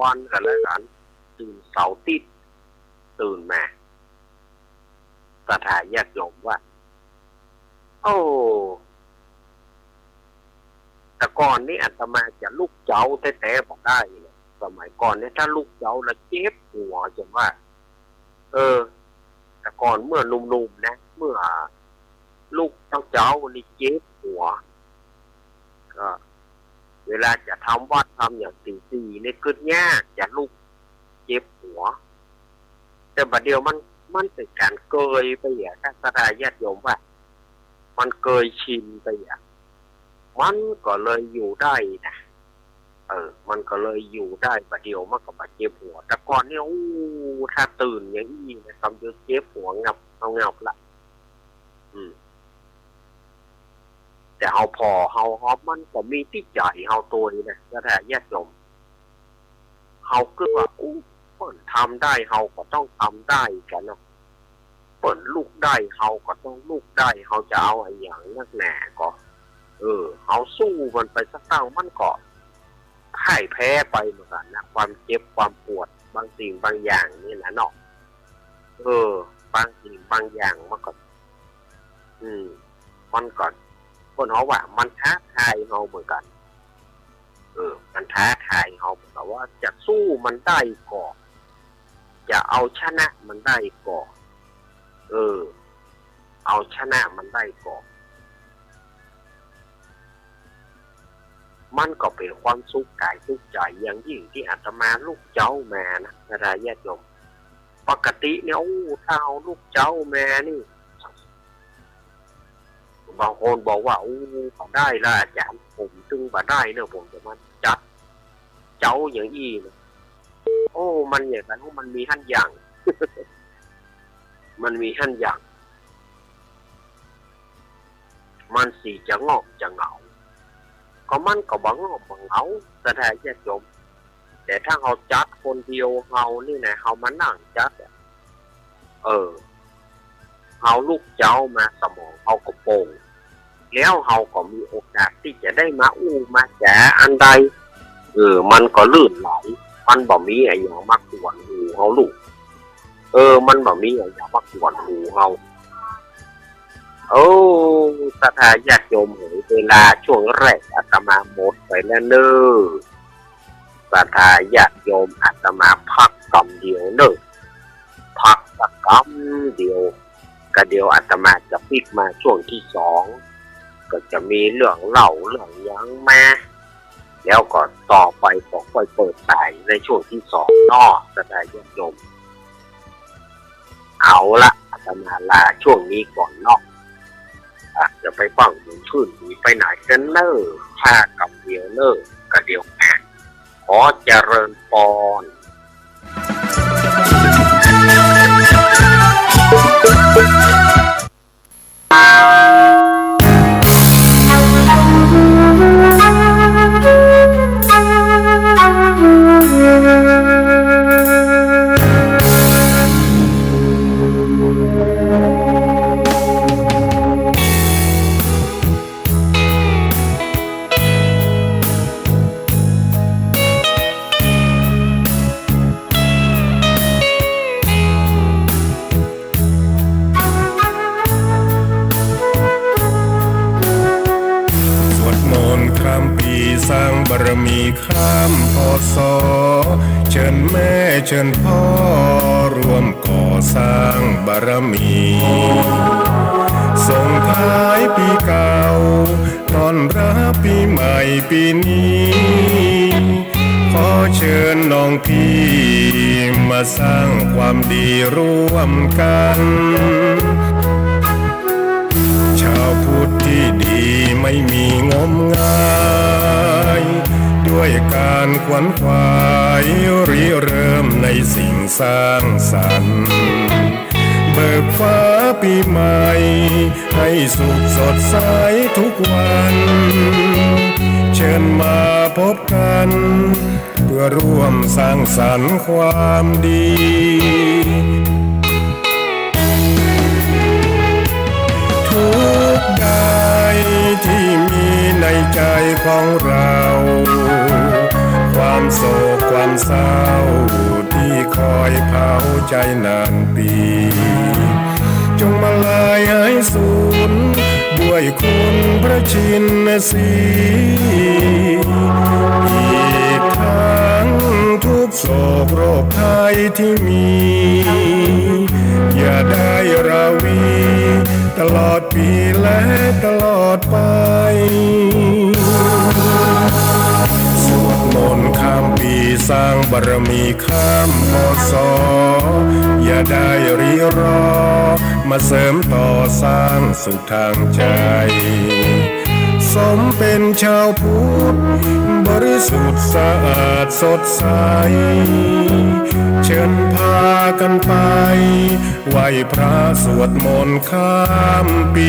วันกันแล้วกันตื่นเสาร์ติดตื่นมาสถานญาติโยมว่าโอ้แต่ก่อนนี่อาตมาจะลูกเจ้าแต่บอกได้เลยสมัยก่อนเนี่ยถ้าลูกเจ้าแล้วเจ็บหัวจนว่าแต่ก่อนเมื่อหนุ่มๆนะเมื่อลูกเจ้านี่เจ็บหัวก็เวลาจะทำวัดทำอย่างตีนี่ก็ยากจะลูกเจ็บหัวแต่บัดเดียวมันเป็นการเกยไปอย่างถ้าสถานญาติโยมว่ามันเกยชินไปอย่างมันก็เลยอยู่ได้นะมันก็เลยอยู่ได้บัดเดียวมันก็บาดเจ็บหัวแต่ก่อนเนี่ยถ้าตื่นอย่างนี้นะทำเยอะเจ็บหัวงับละแต่เฮาพอเฮาฮอปมันก็มีที่ใจเฮาตัวนี้นะสถานญาติโยมเฮาคือว่าเปิดทำได้เฮาก็ต้องทำได้กันเนาะเปิดลูกได้เฮาก็ต้องลูกได้เฮาจะเอาอะไรอย่างนักแหน่ก็เฮาสู้มันไปสักตั้งมันก็พ่ายแพ้ไปเหมือนกันนะความเจ็บความปวดบางสิ่งบางอย่างนี่นะเนาะบางสิ่งบางอย่างมันก็มันก็คนเขาว่ามันท้าทายเขาเหมือนกันมันท้าทายเขาเหมือนกับว่าจะสู้มันได้ก่อนจะเอาชนะมันได้ก่อนเอาชนะมันได้ก่อนมันก็เป็นความสุขกายสุขใจอย่างยิ่งที่อาตมาลูกเจ้าแม่นะอาจารย์ญาติโยมปกติเนี่ยถ้าเอาลูกเจ้าแม่นี่บางคนบอกว่าเขาได้ละอาจารย์ผมจึงมาได้เนอะผมจะมาจัดเจ้าอย่างอี้นะมันอย่างนั้นมันมีหั่นอย่าง มันมีหั่นอย่างมันสีจะงอกจะเหงาก็มันก็บังงอกบังเหงาแต่แท้แยกจมแต่ถ้าเขาจัดคนเดียวเขานี่นะเขามานั่งจัดเขาลูกเจ้ามาสมองเขาก็โป่งแล้วเขาก็มีโอกาสที่จะได้มามาแจ๋อันใดมันก็ลื่นไหลมันบ่มีอะไรอย่างมากกวนหูเขาลูกมันบ่มีอะไรอย่างมากกวนหูเขาสถานญาติโยมเวลาช่วงแรกอาตมาหมดไปแล้วเนอะสถานญาติโยมอาตมาพักกำเดียวเนอะพักสักกำเดียวก็เดียวอาตมาจะพลิกมาช่วงที่สองก็จะมีเรื่องเล่าเรื่องยังมาแล้วก็ต่อไปก็ค่อยเปิดสายในช่วงที่สองนอกสถานญาติโยมเอาละอาตมาลาช่วงนี้ก่อนนอกจะไปฟังมือชื่นไปไหนกันเนอะถ้ากับเดียวเนอะก็เดียวแอนขอเจริญพรสร้างบารมีข้ามพศเชิญแม่เชิญพ่อร่วมก่อสร้างบารมีส่งท้ายปีเก่าต้อนรับปีใหม่ปีนี้ขอเชิญน้องพี่มาสร้างความดีร่วมกันชาวพุทธที่ดีไม่มีงมงายด้วยการขวนขวายริเริ่มในสิ่งสร้างสรรค์เบิกฟ้าปีใหม่ให้สุขสดใสทุกวันเชิญมาพบกันเพื่อร่วมสร้างสรรค์ความดีทุกใดที่มีในใจของเราความ ความโศกความเศร้าที่คอยเผาใจนานปีจงมาลายหายสูญด้วยคุณพระชินสีอีกทั้งทุกโศกโรคภัยที่มีอย่าได้ราวีตลอดปีและตลอดไปสวดมนต์ข้ามปีสร้างบารมีข้ามพศอย่าได้รีรอมาเสริมต่อสร้างสุขทางใจสมเป็นชาวพุทธบริสุทธิ์สะอาดสดใสเชิญพากันไปไหว้พระสวดมนต์ข้ามปี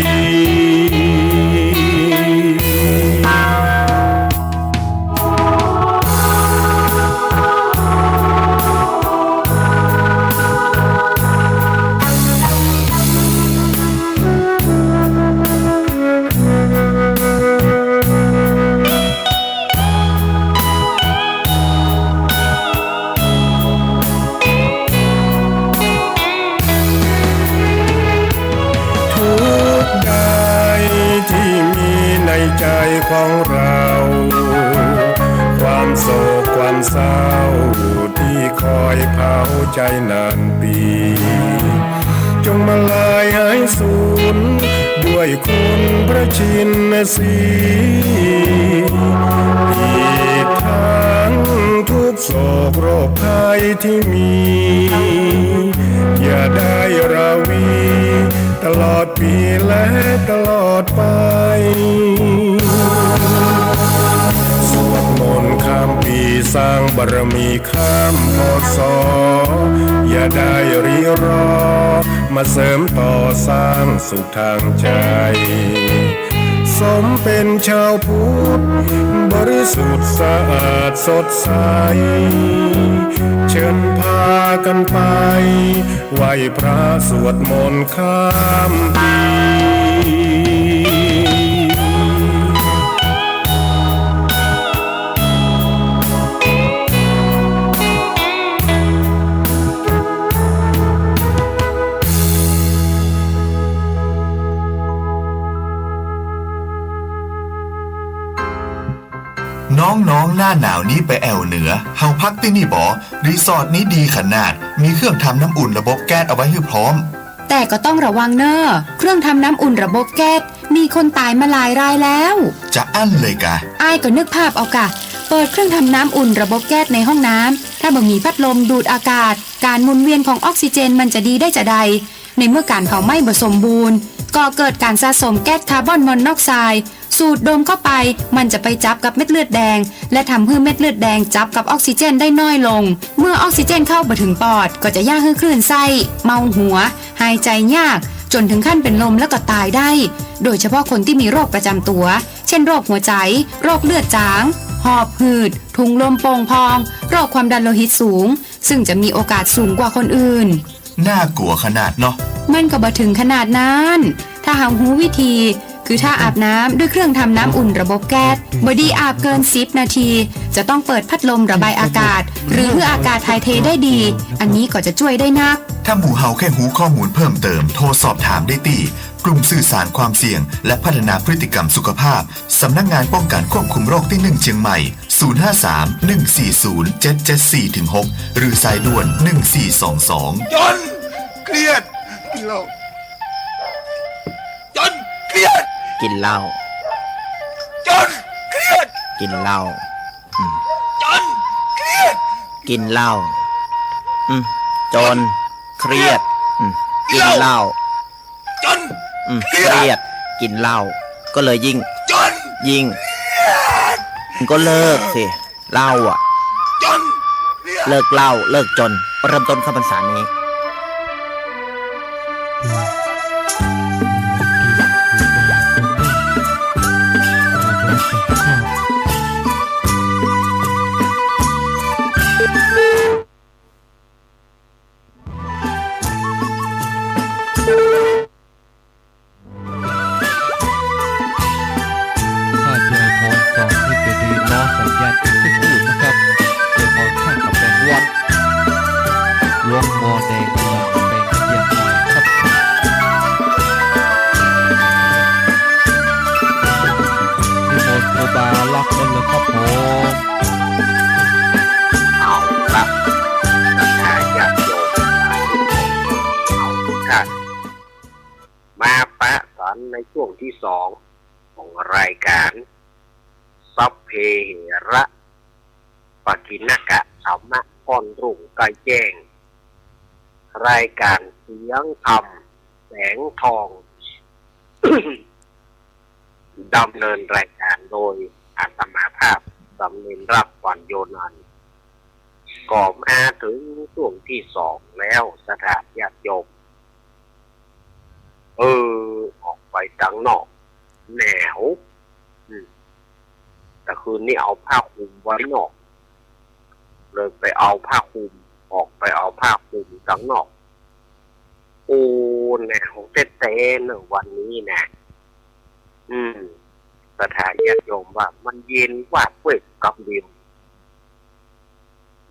ใจของเราความโศกความเศร้าที่คอยเผาใจนานปีจงมาลายหายสูญด้วยคุณพระชินสีอีกทั้งทุกโศกโรคภัยที่มีอย่าได้ราวีตลอดปีและตลอดไปสวดมนต์ข้ามปีสร้างบารมีข้ามพศอย่าได้รีรอมาเสริมต่อสร้างสุขทางใจสมเป็นชาวพุทธบริสุทธิ์สะอาดสดใสเชิญพากันไปไหว้พระสวดมนต์ข้ามปีน้องๆหน้าหนาวนี้ไปแอวเหนือเฮาพักที่นี่บ่รีสอร์ทนี้ดีขนาดมีเครื่องทำน้ำอุ่นระบบแก๊สเอาไว้ให้พร้อมแต่ก็ต้องระวังเนอะเครื่องทำน้ำอุ่นระบบแก๊สมีคนตายมาหลายรายแล้วจะอั้นเลยกะอ้ายก็นึกภาพเอากะเปิดเครื่องทำน้ำอุ่นระบบแก๊สในห้องน้ำถ้าบ่มีพัดลมดูดอากาศการหมุนเวียนของออกซิเจนมันจะดีได้จะใดในเมื่อการเผาไหม้บ่สมบูรณ์ก็เกิดการสะสมแก๊สคาร์บอนมอนอกไซด์สูดดมเข้าไปมันจะไปจับกับเม็ดเลือดแดงและทำให้เม็ดเลือดแดงจับกับออกซิเจนได้น้อยลงเมื่อออกซิเจนเข้าไปถึงปอดก็จะย่าให้คลื่นไส้เมาหัวหายใจยากจนถึงขั้นเป็นลมแล้วก็ตายได้โดยเฉพาะคนที่มีโรคประจำตัวเช่นโรคหัวใจโรคเลือดจางหอบหืดถุงลมโป่งพองโรคความดันโลหิตสูงซึ่งจะมีโอกาสสูงกว่าคนอื่นน่ากลัวขนาดเนาะมันก็บ่ถึงขนาดนั้นถ้าหารู้วิธีคือถ้าอาบน้ำด้วยเครื่องทำน้ำอุ่นระบบแก๊สบ่ดีอาบเกิน10นาทีจะต้องเปิดพัดลมระบายอากาศหรือเพื่ออากาศถ่ายเทได้ดีอันนี้ก็จะช่วยได้นักถ้าหมู่เฮาแค่หูข้อมูลเพิ่มเติมโทรสอบถามได้ที่กลุ่มสื่อสารความเสี่ยงและพัฒนาพฤติกรรมสุขภาพสำนักงานป้องกันควบคุมโรคที่1เชียงใหม่053-140-774-6หรือสายด่วน1422จนเครียดกินเหล้าจนเครียดกินเหล้าจนเครียดกินเหล้าจนเครียดกินเหล้าจนเครียดกินเหล้าจนเครียดกินเหล้าก็เลยยิ่งก็เลิกสิเหล้าอ่ะจนเลิกเหล้าเลิกจนเริ่มต้นเข้าพรรษานี้ถ้าเจอพรก่อนที่จะดีล้อสัญญาณเป็นที่พูดนะครับ ช่วงที่2ของรายการซับเพเหระปกิณกะธรรมะก้อนรุ่งใกล้แจ้งรายการเสียงธรรมแสงทอง ดำเนินรายการโดยอาตมาภาพสำเนินรับก่อนโยนันก็มาถึงช่วงที่2แล้วสถานญาติโยมออกไปดังนอกแหนวแต่คืนนี้เอาผ้าคลุมไว้นอกเลยไปเอาผ้าคลุมออกไปเอาผ้าคลุมดังนอกโอ้แหนวเต้นๆวันนี้นะสถานญาติโยมว่ามันเย็นว่าเวทกำเดียว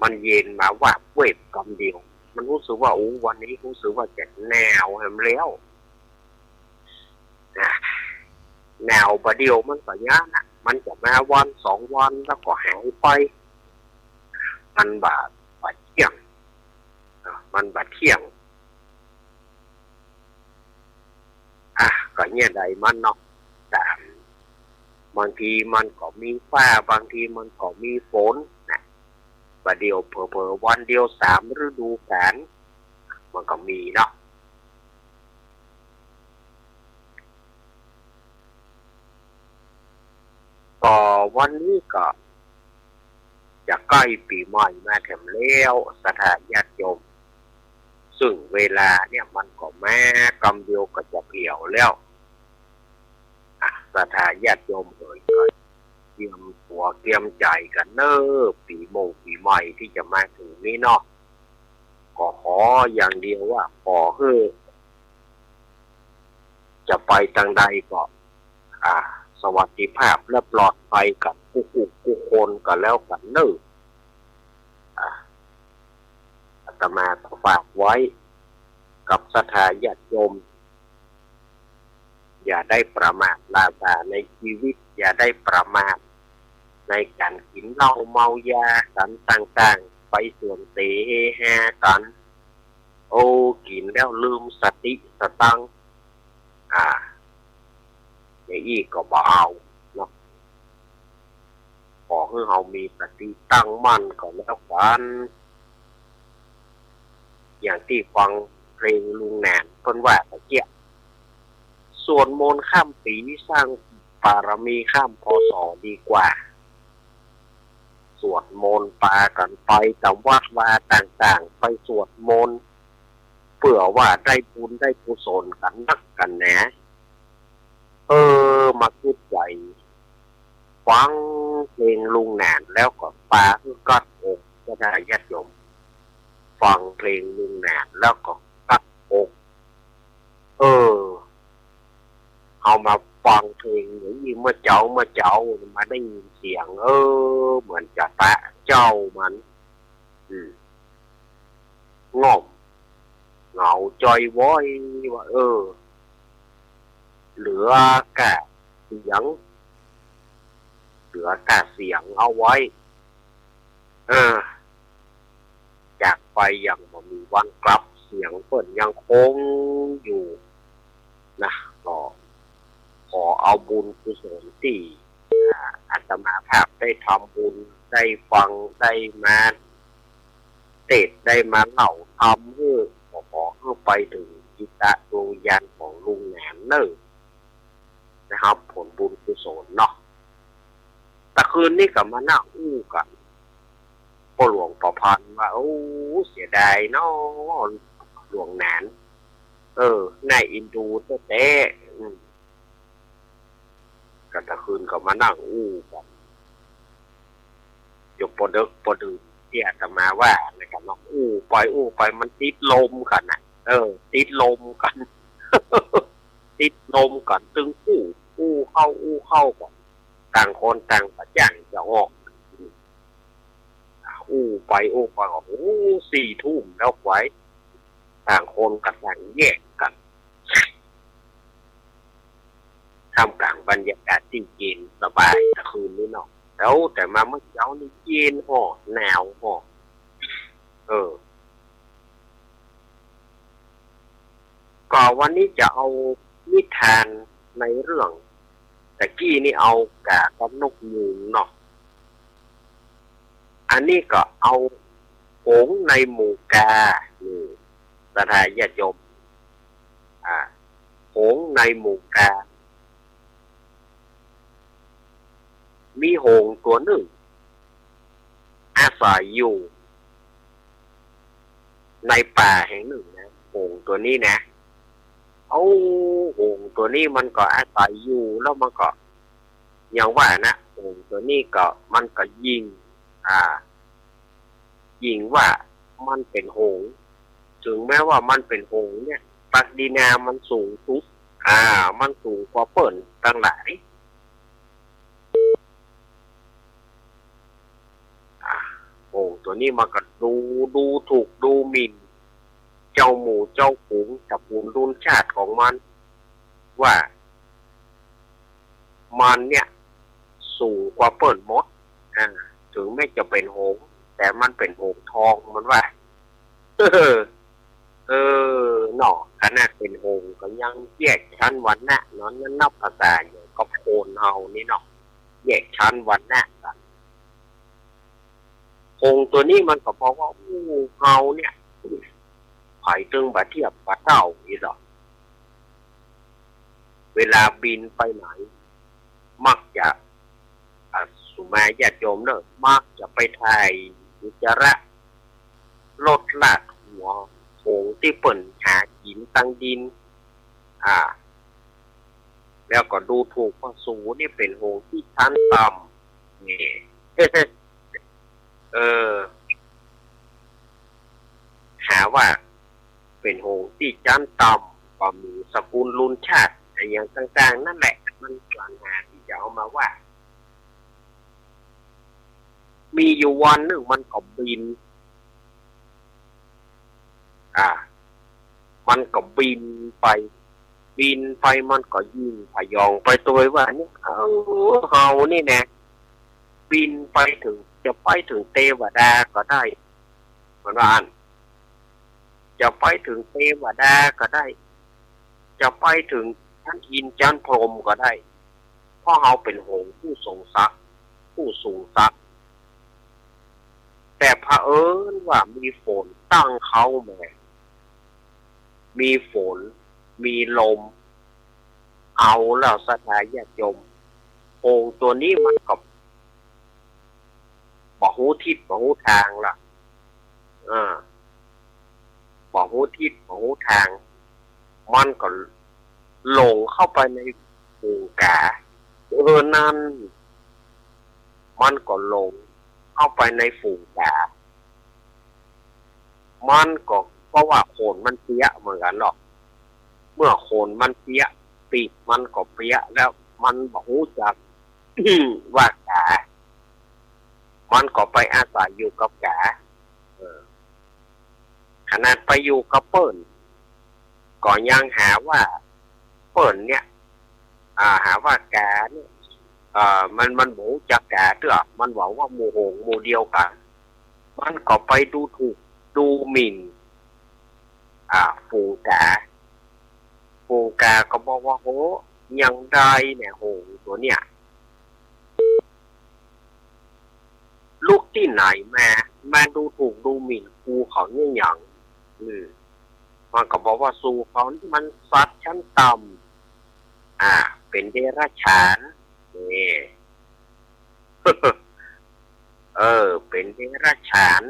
มันเย็นมาว่าเวทกำเดียวมันรู้สึกว่าวันนี้รู้สึกว่าจะแนวแหมแล้วแนวประเดียวมันก็ยากนะมันจะมาวัน2 วันแล้วก็หายไปมันบาดเที่ยงมันบาดเที่ยงก็เนี่ยใดมันเนาะแต่บางทีมันก็มีฟ้าบางทีมันก็มีฝนนะประเดียวเผลอๆวันเดียว3 ฤดูกาลมันก็มีเนาะก็วันนี้ก็จะใกล้ปีใหม่มาแถมแล้วสถานญาติโยมซึ่งเวลาเนี่ยมันก็แม่กำเดียวก็จะเปี่ยวแล้วสถานญาติโยมก็เตรียมตัวเตรียมใจกันเนอะปีใหม่ที่จะมาถึงนี้เนาะก็ขออย่างเดียวว่าขอให้จะไปทางใดก็สวัสดิภาพและปลอดภัยกับผู้คนกันแล้วกันเนอะอาตมาฝากไว้กับศรัทธาญาติโยมอย่าได้ประมาทลาภในชีวิตอย่าได้ประมาทในการกินเหล้าเมายากันต่างๆไปส่วนเตะแฮกันกินแล้วลืมสติสตังอย่างอีกก็บ่เอาเนาะขอให้เรามีสติตั้งมั่นก่อนแล้วกันอย่างที่ฟังเพลงลุงแหนนเพิ่นว่าตะเกียบส่วนมนต์ข้ามปีสร้างบารมีข้ามพศดีกว่าสวดมนต์ปากันไปตามวัดวาต่างๆไปสวดมนต์เพื่อว่าได้บุญได้กุศลกันนักกันแหนมาคิดใจฟังเพลงลุงแหนนแล้วก็ปาคือกัดอกก็ได้ญาติโยมฟังเพลงลุงแหนนแล้วก็กัดอกเอามาฟังเพลงอย่างนี้เมื่อเจ้ามาได้ยินเสียงเหมือนจะตะเจ้ามันง่อมเหงาจอยว้อยว่าเหลือกะเสียงเอาไว้จากไปยังบ่มีวันกลับเสียงเพิ่นยังคงอยู่นะก็ขอเอาบุญกุศลที่อาตมาภาพได้ทำบุญได้ฟังได้มาเทศได้มาเล่าทำให้ขอให้ไปถึงจิตดวงวิญญาณของลุงแหนมเนอนะครับผลบุญกุศลเนาะแต่คืนนี้ก็มานั่งอู้กันพ่อหลวงประพันธ์ว่าเสียดายเนาะหลวงแหนนในอินดูแท้ก็แต่คืนก็มานั่งอู้กันยกปอดึกปอดื่นที่อาตมาว่าอะไรกันเนาะอู้ไปมันติดลมกันนะติดลมกัน ติดลมกันตึงอู้เข้าก่อนต่างคนต่างประจังจะออกอู้ไปก็4 ทุ่มแล้วไว้ต่างคนกันต่างแยกกันท่ามกลางบรรยากาศที่เย็นสบายตะคืนนี้เนาะแล้วแต่มาเมื่อเช้านี่เย็นหนาวก็วันนี้จะเอานิทาน ในเรื่องแต่กี้นี่เอากากับนกยูงเนาะอันนี้ก็เอาโหงในหมู่กาสถานญาติโยมโหงในหมู่กามีโหงตัวหนึ่งอาศัยอยู่ในป่าแห่งหนึ่งนะโหงตัวนี้นะเอาโหงตัวนี้มันก็อาศัยอยู่แล้วมันก็อย่างว่านะโหงตัวนี้ก็มันก็ยิงยิงว่ามันเป็นโหงถึงแม้ว่ามันเป็นโหงเนี่ยปักดีนามันสูงทุกมันสูงกว่าเปิ่นตั้งหลายโหงตัวนี้มันก็ดูถูกดูหมิ่นเจ้าหมู่เจ้าฝูงตระกูลรุ่นชาติของมันว่ามันเนี่ยสูงกว่าเปิ่นมดถึงไม่จะเป็นโหงแต่มันเป็นโหงทองมันว่าหนอขนาดเป็นโหงก็ยังแยกชั้นวันนะนั้นนับภาษาอย่างก็โคนเฮานี่เนาะแยกชั้นวันนะกันโหงตัวนี้มันก็บอกว่าเฮาเนี่ยไผ่ตึงบะเทียบบะเต้าอีหรอเวลาบินไปไหนมักจะสุมาญาติโยมเนอะมักจะไปถ่ายอุจจาระลดลาดหัวโหงที่เปิ่นหาหินตั้งดินแล้วก็ดูถูกว่าสูนี่เป็นโหงที่ชั้นต่ำนี่ หาว่าเป็นโหงที่ชั้นต่ำก็มีสกุลรุ่นชาติอย่างต่างๆนั่นแหละมันกลางหาที่จะเอามาว่ามีอยู่วันหนึ่งมันก็บินมันก็บินไปมันก็ยิงพยองไปตัวว่าเนี่ยเฮานี่แน่บินไปถึงจะไปถึงเทวดาก็ได้เหมือนว่าจะไปถึงเทวดาก็ได้จะไปถึงชั้นอินชั้นพรหมก็ได้เพราะเฮาเป็นโหงผู้ทรงศักดิ์ผู้สูงศักดิ์แต่เผอิญว่ามีฝนตั้งเขาแม่มีฝนมีลมเอาแล้วสถานญาติโยมโอ่งตัวนี้มันก็บ่ฮู้ทิศบ่ฮู้ทางล่ะบ่ฮู้ทิศบ่ฮู้ทางมันก็หลงเข้าไปในฝูงกานั่นมันก็หลงเข้าไปในฝูงกามันก็เพราะว่าโขนมันเปี้ยเหมือนกันหรอกเมื่อโขนมันเปี้ยปีกมันก็เปี้ยแล้วมันบ่ฮู้จัก ว่ากามันก็ไปอาศัยอยู่กับกาขนาดไปอยู่กับเปิ้นก็ยังหาว่าเปิ้นเนี่ยหาว่ากาเนี่ยมันบ่รู้จักกาเด้อมันหวังว่าหมู่โหงหมู่เดียวกันมันก็ไปดูถูกดูหมิ่นฝูงกาก็บอกว่าโหยังได้เนี่ยโหงตัวเนี่ยลูกที่ไหนมาดูถูกดูหมิ่นครูเขาเนี่ยอย่างมันก็บอกว่าสู่เขานี่มันสัตว์ชั้นต่ำเป็นเดรัจฉานนี่ เป็นเดรัจฉาน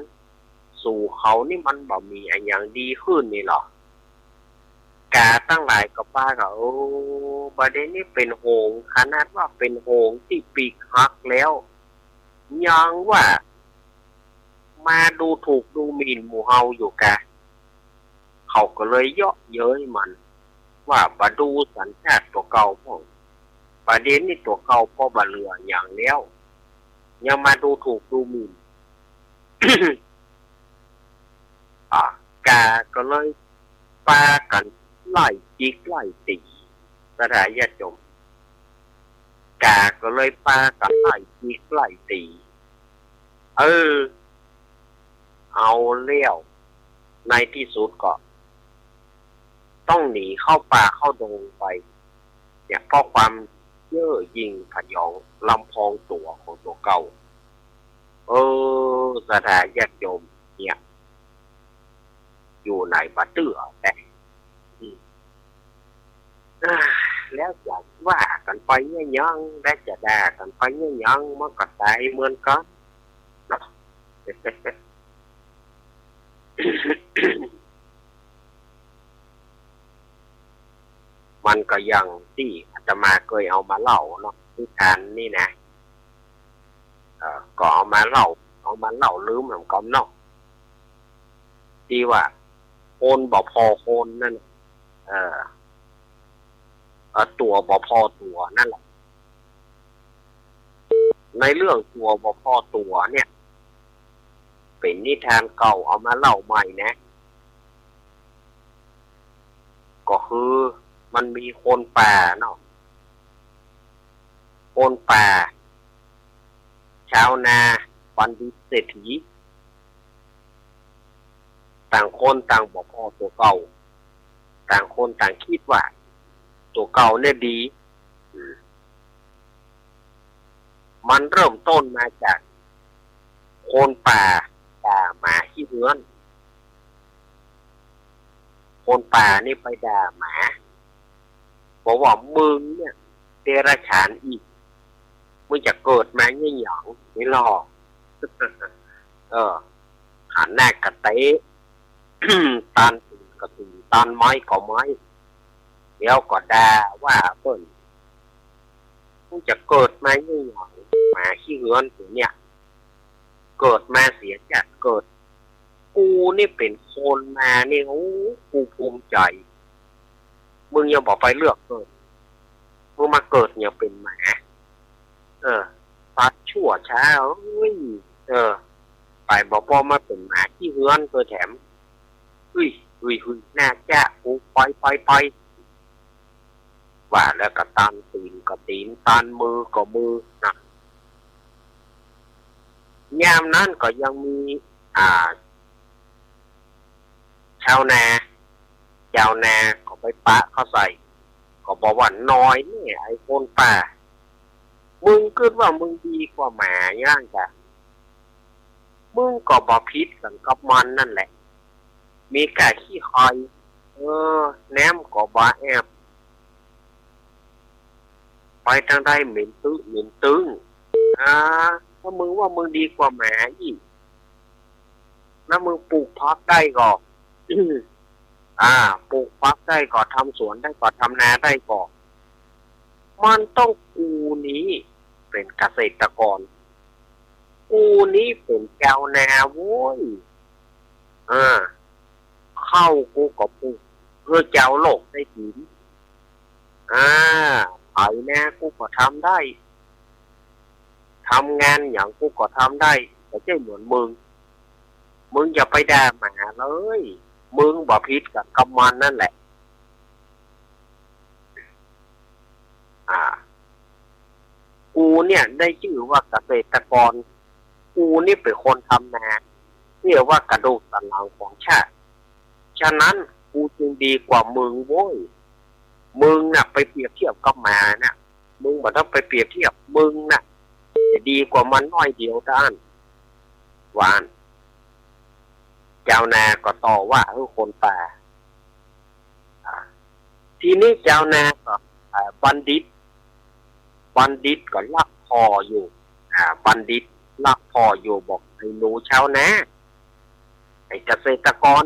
สู่เขานี่มันบ่มีอะไรอย่างดีขึ้นนี่หรอกกาตั้งหลายกับป้าก็ประเด็นนี้เป็นโหงขนาดว่าเป็นโหงที่ปีกหักแล้วยังว่ามาดูถูกดูหมิ่นหมู่เฮาอยู่กะเขาก็เลยเยาะเย้ยมันว่าบาดูสัญชาติตัวเก่าพ่อประเด็นนี้ตัวเก่าพ่อบาเรืออย่างแล้วยังมาดูถูกดูหมิ่น กาก็เลยปากันไล่จิกไล่ตีสถานญาติโยมกาก็เลยปากันไล่จิกไล่ตีเอาเลี้ยวในที่สุดก็ต้องหนีเข้าป่าเข้าดงไป เนี่ยเพราะความเย่อหยิ่งพยองลำพองตัวของตัวเก่าสถานญาติโยมเนี่ยอยู่ในบัดเตือแต่แล้วอยากว่ากันไปเนี่ยยังได้จะด่ากันไปเนี่ยยังมันก็ตายเหมือนกันเนาะ มันก็ยังที่อาตมาเคยเอามาเล่าเนาะนิทานนี่นะก็เอามาเล่าลืมหลังกอมเนาะที่ว่าโคนบ่พอโคนนั่นตัวบ่พอตัวนั่นแหละในเรื่องตัวบ่พอตัวเนี่ยเป็นนิทานเก่าเอามาเล่าใหม่นะก็คือมันมีคนป่าเนาะคนป่าชาวนาบัณฑิตเศรษฐีต่างคนต่างบอกพ่อตัวเก่าต่างคนต่างคิดว่าตัวเก่าเนี่ยดีมันเริ่มต้นมาจากคนป่าด่าหมาขี้เหือนคนป่านี่ไปด่าหมาบอกว่ามึงเนี่ยเดรัจฉานอีกมึงจะเกิดมาเนี่ยหยองไม่หลอกหันหน้ากระเตะ ตานตีกระตีตานไม้ก็ไม้เดี๋ยวก็ด่าว่าเปิ้ลมึงจะเกิดมาเนี่ยหยองหมาขี้เหือนตัวเนี่ยเกิดมาเสียจากเกิดกูนี่เป็นคนมาเนี่ยโอ้กูภูมิใจมึงยังบอกไปเลือกเกิดมึงมาเกิดเนี่ยเป็นหมาปัดชั่วช้าไปบอกพ่อมาเป็นหมาที่เฮือนตัวแถมน่าจะกูไปว่าแล้วก็ตันตีนก็ตีนตันมือก็มือนะยามนั้นก็ยังมีชาวนาก็ไปปะเขาใส่ก็บอกว่าน้อยเนี่ยไอ้คนป่ามึงคิดว่ามึงดีกว่าหมาย่างจ้ะมึงก็บ่ผิดกันกับมันนั่นแหละมีกะขี้คอยแนมก็บ่แอบไปทางใดเหม็นตึงถ้ามึงว่ามึงดีกว่าหมาอีกแล้วมึงปลูกพักได้ก็ปลูกพักได้ก็ทำสวนได้ก็ทำนาได้ก็มันต้องกูนี้เป็นเกษตรกรกูนี้เป็นชาวนาโว้ยเข้ากูก็ปลูกเพื่อเจ้าโลกได้ดีไถนากูก็ทำได้ทำงานอย่างกูก็ทำได้แต่ใช่เหมือนมึงอย่าไปด่าหมาเลยมึงบ่ผิดกับกำมันนั่นแหละกูเนี่ยได้ชื่อว่าเกษตรกรกูนี่เป็นคนทำนาเรียกว่ากระดูกสันหลังของชาติฉะนั้นกูจึงดีกว่ามึงโว้ยมึงน่ะไปเปรียบเทียบกับหมาน่ะมึงบ่ต้องไปเปรียบเทียบมึงน่ะจะดีกว่ามันน้อยเดียวด้านวานเจ้านาก็ต่อว่าคนป่าทีนี้เจ้านาก็บัณฑิตก็ลักพออยู่บัณฑิตลักพออยู่บอกไอ้หนูชาวนาไอ้เกษตรกร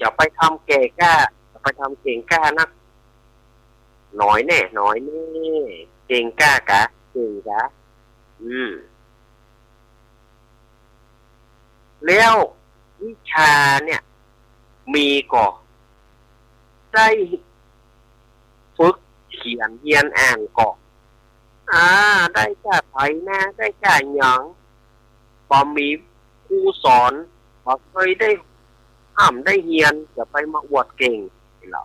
จะไปทำเก่งกล้านักน้อยแน่เก่งกล้ากะแล้ววิชาเนี่ยมีก็ได้ฝึกเขียนเรียนอ่านก็ได้จ้าไถนาได้จ้าหยังพอมีครูสอนพอเคยได้ห้ามได้เรียนจะไปมาอวดเก่งหรอ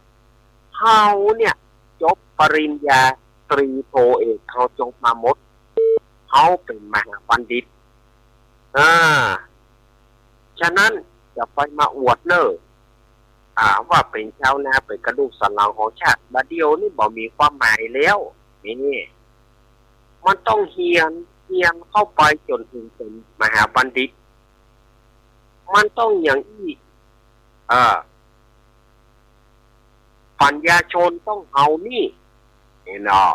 เฮาเนี่ยจบปริญญาตรีโทเอกเขาจบมาหมดเขาเป็นมหาบัณฑิตฉะนั้นจะไปมาอวดเนอ ว่าเป็นชาวนาเป็นกระดูกสันหลังของชาติบัดเดียวนี่บ่มีความหมายแล้วนี่มันต้องเฮียนเข้าไปจนถึงเป็นมหาบัณฑิตมันต้องอย่างอีกปัญญาชนต้องเอานี่เนาะ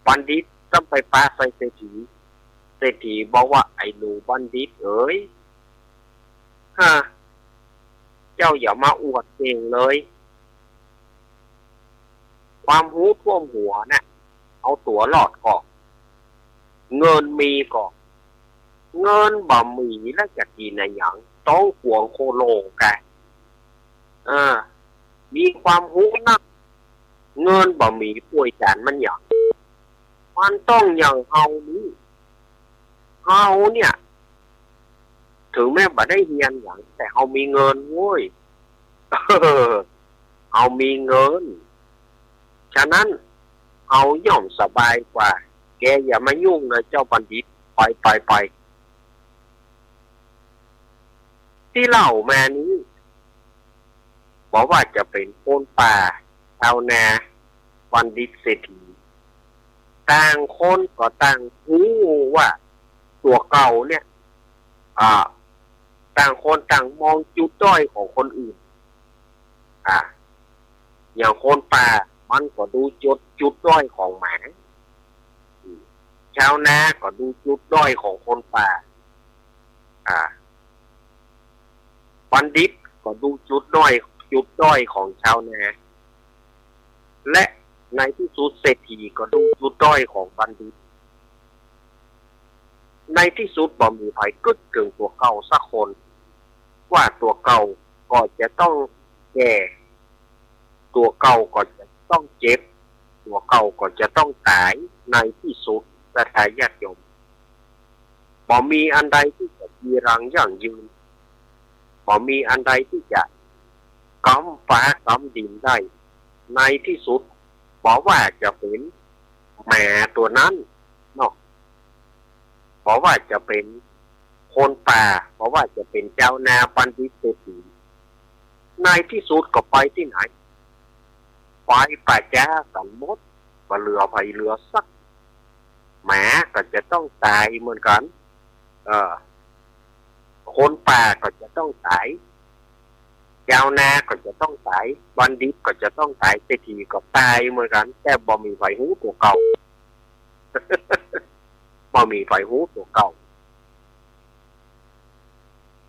บัณฑิตต้องไปปาใส่เศรษฐีบอกว่าไอ้หนูบัณฑิตเอ๋ยเจ้าอย่ามาอวดเก่งเลยความรู้ท่วมหัวน่ะเอาตัวหลอดก่อนเงินมีก่อนเงินบ่มีแล้วจะกินอะไรอย่างต้องหวงโคโลแกมีความรู้นักเงินบ่มีป่วยจานมันอย่างมันต้องอย่างเฮานี้เฮาเนี่ยถึงแม้บ่ได้เรียนอย่างแต่เฮามีเงินเว้ยเฮามีเงินฉะนั้นเฮาย่อมสบายกว่าแกอย่ามายุ่งเลยเจ้าบัณฑิตไปที่เล่ามานี้บอกว่าจะเป็นคนป่าชาวนาบัณฑิตเศรษฐีต่างคนก็ต่างรู้ว่าตัวเก่าเนี่ยต่างคนต่างมองจุดด้อยของคนอื่นอย่างคนป่ามันก็ดูจุดด้อยของหมาชาวนาก็ดูจุดด้อยของคนป่าบัณฑิตก็ดูจุดด้อยของชาวนาและในที่สุดเศรษฐีก็ดูจุดด้อยของบัณฑิตในที่สุดบ่มีใครกึศถึงตัวเก่าสักคนว่าตัวเก่าก็จะต้องแก่ตัวเก่าก็จะต้องเจ็บตัวเก่าก็จะต้องตายในที่สุดและทายาทโยมบ่มีอันใดที่จะยีรังยั่งยืนบ่มีอันใดที่จะกำฟ้ากำดินได้ในที่สุดบอกว่าจะเป็นแม่ตัวนั้นเนาะบอกว่าจะเป็นคนป่าบอกว่าจะเป็นเจ้านาบัณฑิตเศรษฐีในที่สุดก็ไปที่ไหนไปป่าจ้าสันมดมาเรือไปเรือสักแหมก็จะต้องตายเหมือนกันคนป่าก็จะต้องตายเจ้านาก็จะต้องตายบัณฑิตก็จะต้องตายเศรษฐีก็ตายเหมือนกันแต่บ่มีไฟหูตัวเก่า บ่มีไฟหูตัวเก่า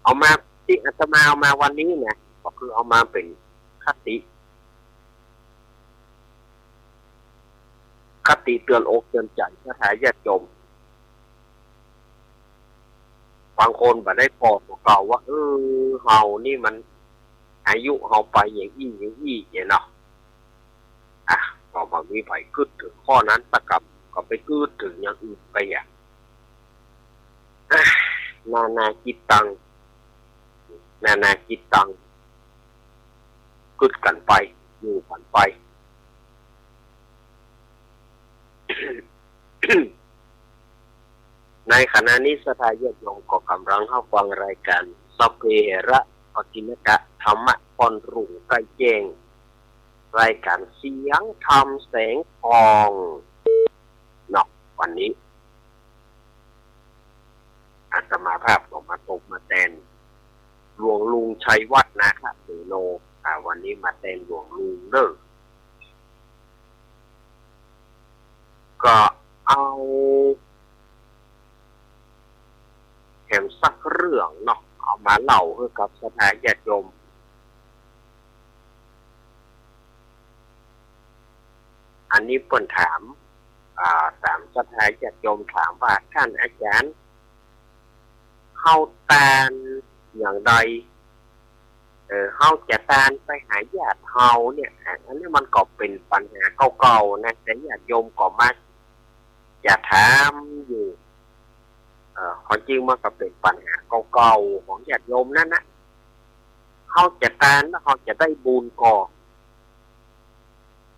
เอามาที่อาตมาเอามาวันนี้เนี่ยก็คือเอามาเป็นคติเตือนอกเตือนใจพระทายาทโยมบางคนบ่ได้พอตัวเก่าว่าเฮานี่มันอายุเฮาไปอย่างอี้อย่างเนาะก็บ่มีไผกึศถึงข้อนั้นตะกับก็ไปกึศถึงอย่างอื่นไปนานาจิตตังกึศกันไปอยู่กันไป ในขณะนี้สถาญาติโยมก็กำลังเข้าฟังรายการสัพเพระปฏินกะธรรมะพรรุ่งใกล้แจ้งรายการเสียงธรรมแสงทองเนาะวันนี้อาตมาภาพออกมาตกมาแทนหลวงลุงชัยวัฒน์นะครับหรือโนวันนี้มาแทนหลวงลุงเด้อก็เอาแถมสักเรื่องเนาะเอามาเล่าให้กับสถาญาติโยมอันนี้เพิ่นถามสถาญาติโยมถามว่าท่านอาจารย์เข้าตานอย่างใดเฮาจะตานไปหาญาติเฮาเนี่ยอันนี้มันก็เป็นปัญหาเก่าๆนะแต่ญาติโยมก็มาอย่าถามอยู่ความจริงมันก็เป็นปัญหาเก่าๆของญาติโยมนั่นนะเฮาจะตานแล้วเฮาจะได้บุญก่อ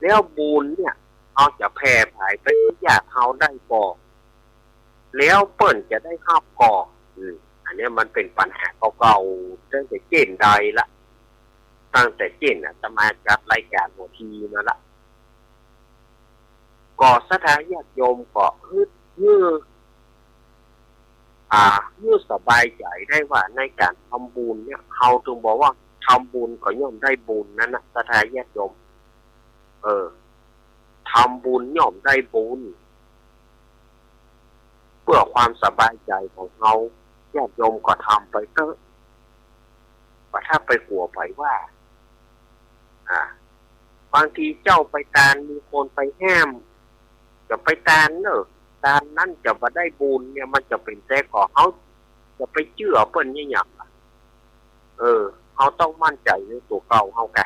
แล้วบุญเนี่ยเฮาจะแผ่ผายไปให้ญาติเฮาได้ก่อแล้วเปิ้นจะได้รับก่ออัน อันนี้มันเป็นปัญหาเก่าๆตั้งแต่เจนใดละตั้งแต่เจนอาตมาจัดรายการหัวทีมาละก่อสถานญาติโยมก็ฮือสบายใจได้ว่าในการทำบุญเนี่ยเขาถึงบอกว่าทำบุญก็ย่อมได้บุญนั่นนะสถานญาติโยมทำบุญย่อมได้บุญเพื่อความสบายใจของเขาญาติโยมก็ทำไปเถอะแต่ถ้าไปกลัวไปว่าบางทีเจ้าไปตานมีคนไปแห้มจะไปตานเนอะตานนั่นจะมาได้บุญเนี่ยมันจะเป็นแต่ก่อเขาจะไปเชื่อเปิ้นเนี่ยอย่างเขาต้องมั่นใจในตัวเก่าเขาไง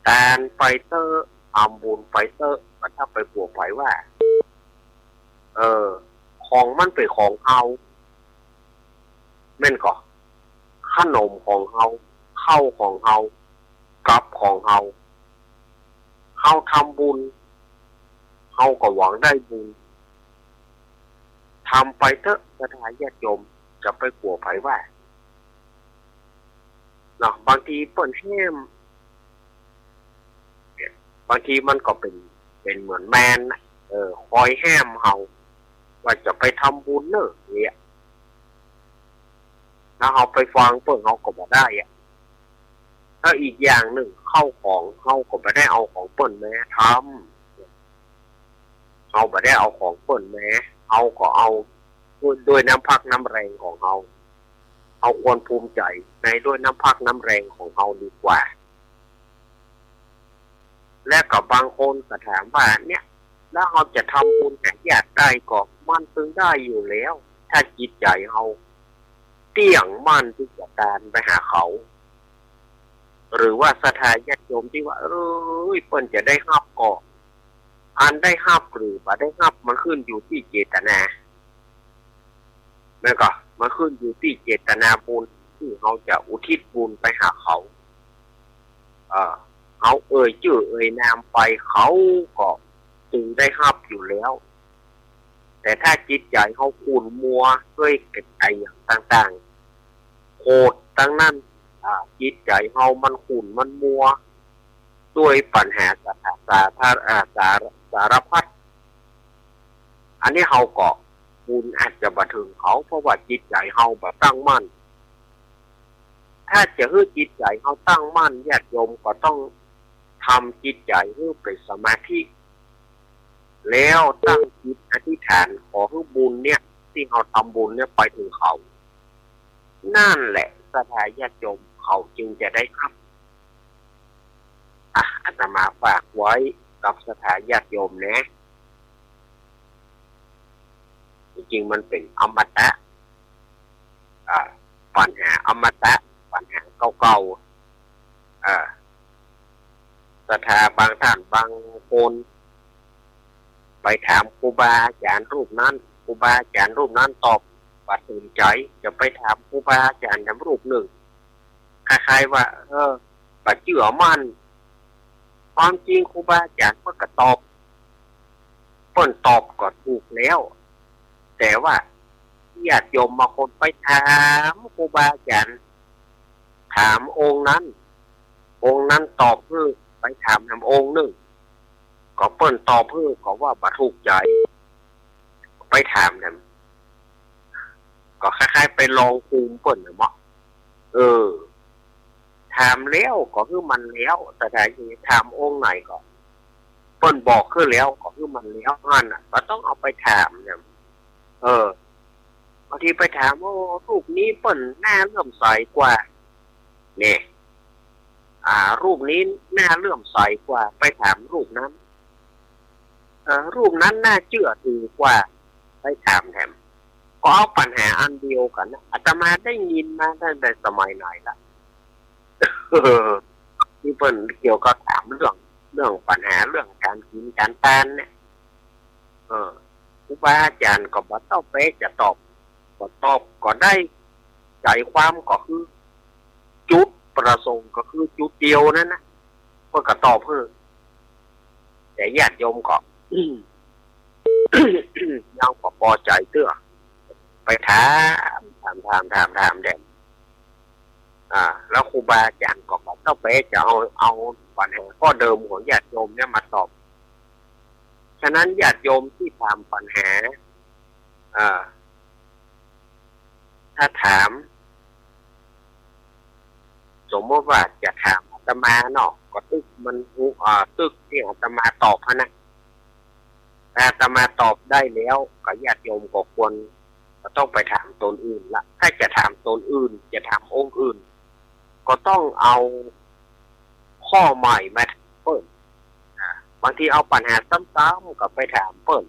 ตานไปเตอร์ทำบุญไปเตอร์แต่ถ้าไปกลัวไปว่าของมันเป็นของเขาแม่นก่อขนมของเขาข้าวของเขากับของเขาทำบุญเขาก็หวังได้บุญทำไปเถอะสถานญาติโยมจะไปกลัวไผว่าเนาะบางทีเปิ้นแห้มบางทีมันก็เป็นเหมือนแมนนะคอยแห้มเฮาว่าจะไปทำบุญเนอะเนี่ยถ้าเขาไปฟังเปิ้นเขาก็บ่ได้ถ้าอีกอย่างหนึ่งเข้าของเขาก็ไม่ได้เอาของเปิ้นแม้ทำเขาไม่ได้เอาของเปิ้นแม้เขาก็เอาด้วยน้ำพักน้ำแรงของเขาควรภูมิใจในด้วยน้ำพักน้ำแรงของเขาดีกว่าและกับบางคนก็ถามว่าเนี่ยแล้วเราจะทำบุญแต่ญาติได้ก็มันพึงได้อยู่แล้วถ้าจิตใจเขาเตี่ยงมั่นที่จะการไปหาเขาหรือว่าสถานญาติโยมที่ว่าเปิ้นจะได้ฮับก่ออันได้ฮับหรือบ่ได้ฮับมันขึ้นอยู่ที่เจตนาแล้วก็มันขึ้นอยู่ที่เจตนาบุญที่เขาจะอุทิศบุญไปหาเขาเขาชื่อนามไปเขาก็จึงได้ฮับอยู่แล้วแต่ถ้าจิตใจเขาขุ่นมัวด้วยกิจใจอย่างต่างๆโกรธตั้งนั้นจิตใจเฮามันขุ่นมันมัวด้วยปัญหาสารพัดอันนี้เฮาก็บุญอาจจะบ่ถึงเขาเพราะว่าจิตใจเฮาบ่ตั้งมั่นถ้าจะให้จิตใจเฮาตั้งมั่นญาติโยมก็ต้องทำจิตใจให้เป็นสมาธิแล้วตั้งจิตอธิษฐานขอให้บุญเนี่ยที่เฮาทำบุญเนี่ยไปถึงเขานั่นแหละสถานญาติโยมเขาจึงจะได้ครับอาตมาฝากไว้กับสถานญาติโยมนะจริงๆมันเป็นอมตะปัญหาอมตะปัญหาเก่าๆสถาบางท่านบางคนไปถามครูบาอาจารย์รูปนั้นครูบาอาจารย์รูปนั้นตอบว่าตื่นใจจะไปถามครูบาอาจารย์รูปหนึ่งคล้ายๆว่าปัจเจือมันความจริงครูบาอาจารย์เมื่อก็ตอบเปิ้นตอบก็ถูกแล้วแต่ว่าญาติโยมมาคนไปถามครูบาอาจารย์ถามองค์นั้นตอบเพื่อไปถามองค์หนึ่งก็เปิ้นตอบเพื่อก็ว่าบ่ถูกใจไปถามนั่นก็คล้ายๆไปลองภูมิเปิ้นน่ะบ่ถามแล้วก็คือมันแล้วแต่ถ้าถามองค์ไหนก็เปิ้นบอกคือแล้วก็คือมันแล้วนั่นน่ะก็ต้องเอาไปถามเนี่ยบางทีไปถามว่ารูปนี้เปิ้นหน้าเลื่อมใสกว่าเนี่ยรูปนี้หน้าเลื่อมใสกว่าไปถามรูปนั้นรูปนั้นน่าเชื่อถือกว่าไปถามแถมก็เอาปัญหาอันเดียวกันนะอาตมาได้ยินมาตั้งแต่สมัยไหนละที่เปิ้นเกี่ยวกับถามเรื่องปัญหาเรื่องการกินการทานเนี่ยครูบาอาจารย์ก็บ่ต้องไปจะตอบก็ได้ใจความก็คือจุดประสงค์ก็คือจุดเดียวนั่นนะก็ตอบเพื่อแต่ญาติโยมก็ยังพอใจเตื้อไปถาม ถามเด่นแล้วครูบาอาจารย์ก็บอกต้องไปจะเอาปัญหาข้อเดิมของญาติโยมเนี่ยมาตอบฉะนั้นญาติโยมที่ถามปัญหาถ้าถามสมมติว่าจะถามอาตมาเนาะก็ตึกมันตึกที่อาตมาตอบนะถ้าอาตมาตอบได้แล้วก็ญาติโยมก็ควรก็ต้องไปถามตนอื่นละถ้าจะถามตนอื่นจะถามองค์อื่นก็ต้องเอาข้อใหม่มาเปิดบางทีเอาปัญหาซ้ำๆก็ไปถามเปิด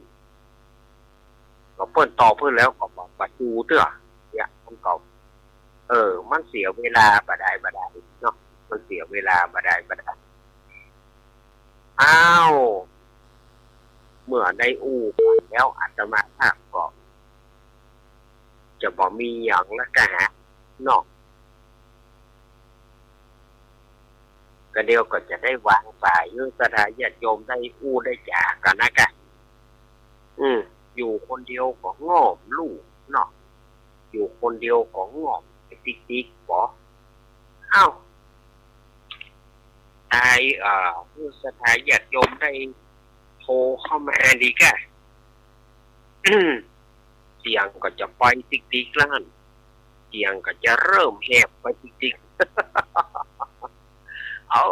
ก็เปิดตอบเพื่อแล้วก็บอกปัจจุเตื้อเนี่ยมันก็มันเสียเวลาบาดายเนาะมันเสียเวลาบาดายอ้าวเมื่อได้อู้แล้วอาตมาภาพก็จะบอกมีอย่างละกะฮะเนาะก็เดียวก็จะได้วางสายยืดสถานญาติโยมได้อู้ได้จากกันนะกะอยู่คนเดียวก็งอมลูกเนาะอยู่คนเดียวก็งอมติ๊กๆบ่อ้าวไอ้สถานญาติโยมได้โทรเข้ามาดีกะเสียงก็จะไปติ๊กๆล้านเสียงก็จะเริ่มแหบไปติ๊กๆเอา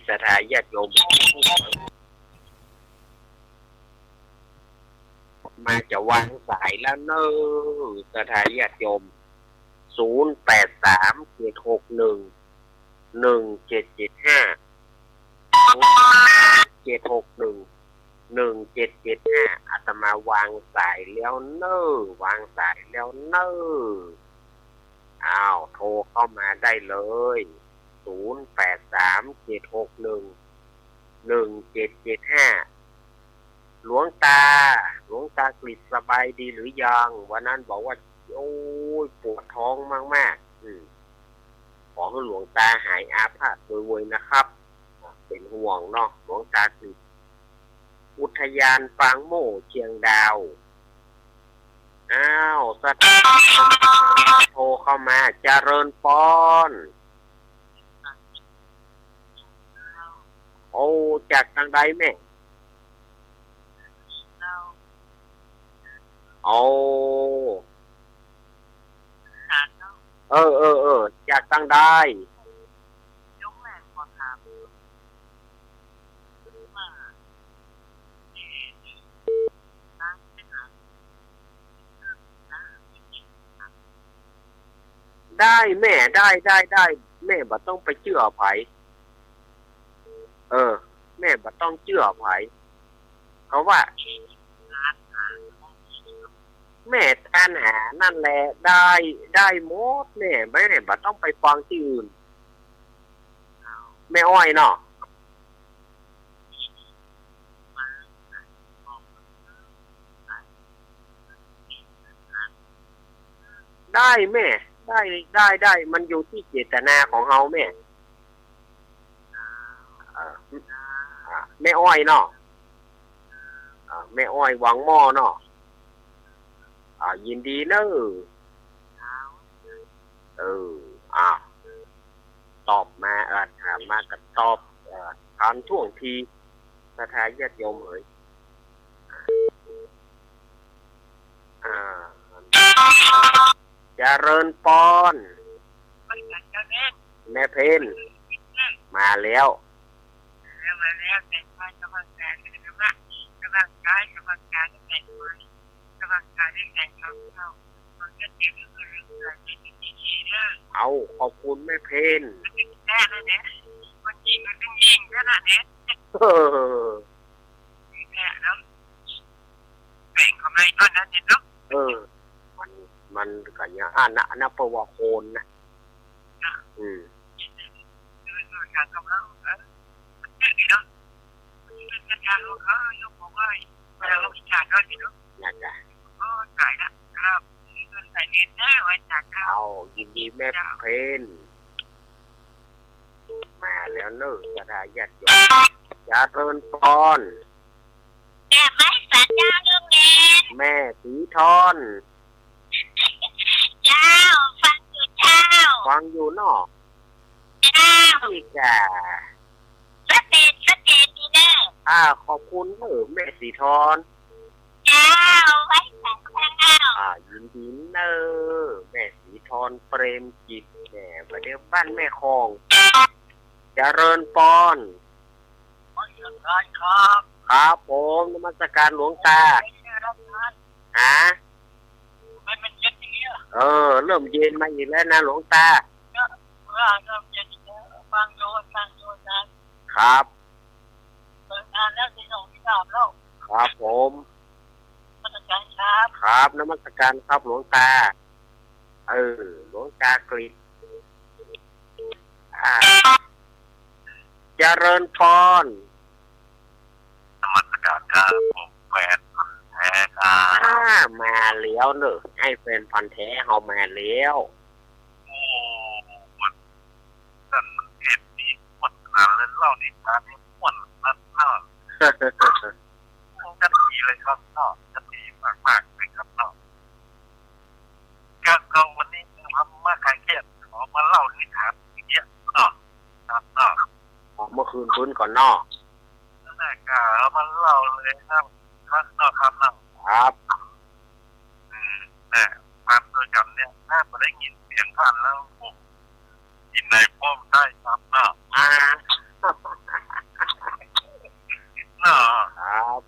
สถานญาติโยมมาจะวางสายแล้วเนอะสถานญาติโยม0837611775อาตมาวางสายแล้วเนอะวางสายแล้วเนอะอ้าวโทรเข้ามาได้เลย0837611775หลวงตากฤษสบายดีหรือยังวันนั้นบอกว่าโอ้ยปวดท้องมากๆขอให้หลวงตาหายอาพาธโดยไวนะครับเป็นห่วงเนาะหลวงตากฤษอุทยานปางโม่เชียงดาวอ้าวสถานโทรเข้ามาเจริญปอนโอ้จากทางใดแม่โอ้จากทางใดได้แม่ได้แม่บ่ต้องไปเชื่อไผแม่บ่ต้องเชื่อไผเพราะว่าแม่ทานหานั่นแหละได้หมดแม่ไม่ได้บ่ต้องไปฟังที่อื่นแม่อ้อยเนาะได้แม่ได้มันอยู่ที่เจตนาของเฮาแม่แม่อ้อยเนาะแม่อ้อยหวังหม้อเนาะยินดีเนอะตอบมาถามมาก็ตอบทันท่วงทีสถานญาติโยมเอ๋ยเจริญปอนแม่เพนมาแล้วเอาขอบคุณแม่เพนมันก็อย่างนับว่าโคนนะเอายินดีแม่เพนมาแล้วเนอะจะได้ญาติโยมจะเริญพรแม่ไม่สัญญาเรื่องเงินแม่สีทอน จะ นาะนี่กะ ชัดเจนดีเด้อ ขอบคุณแม่สีทอน จ้าเอาไว้แต่ข้าว ยินดีเนอแม่สีทอนเปรมจิตแหม่ประเดี๋ยวบ้านแม่คองเจริญปอน ขอเชิญงานครับ ครับผมนมัสการหลวงตา ไม่ได้รับงาน ฮะ มันเป็นเย็นอย่างเงี้ย เริ่มเย็นมาอีกแล้วนะหลวงตา ว่าเริ่มเย็นฟังโยนนะครับ เปิดงานแล้วที่สองที่สามแล้ว ครับผม มาตรการครับ ครับนมัสการครับหลวงตาหลวงตากรีเจริญพร นมัสการครับผมแฟนแท้ครับ มาแล้วเนอะให้แฟนพันธุ์แท้เฮามาแล้ว โอ้มันนั่นมันเอ็ดดีม่วนขนาดเล่นเล่านิทานนี่ม่วนนั่นเนาะจะดีเลยครับเนาะจะดีมากๆเลยครับเนาะก็วันนี้ทำมาคลายเครียดขอมาเล่านิทานอย่างเงี้ยเนาะครับเนาะ เมื่อคืนพื้นก่อนนอก นั่นแหละก็เอามาเล่าเลยครับครับเนาะครับเนาะ ครับ เนี่ยความโดยกันเนี่ยถ้ามาได้ยินเสียงท่านแล้วผมกินในป้อมได้ครับเนาะ เนาะ ครับ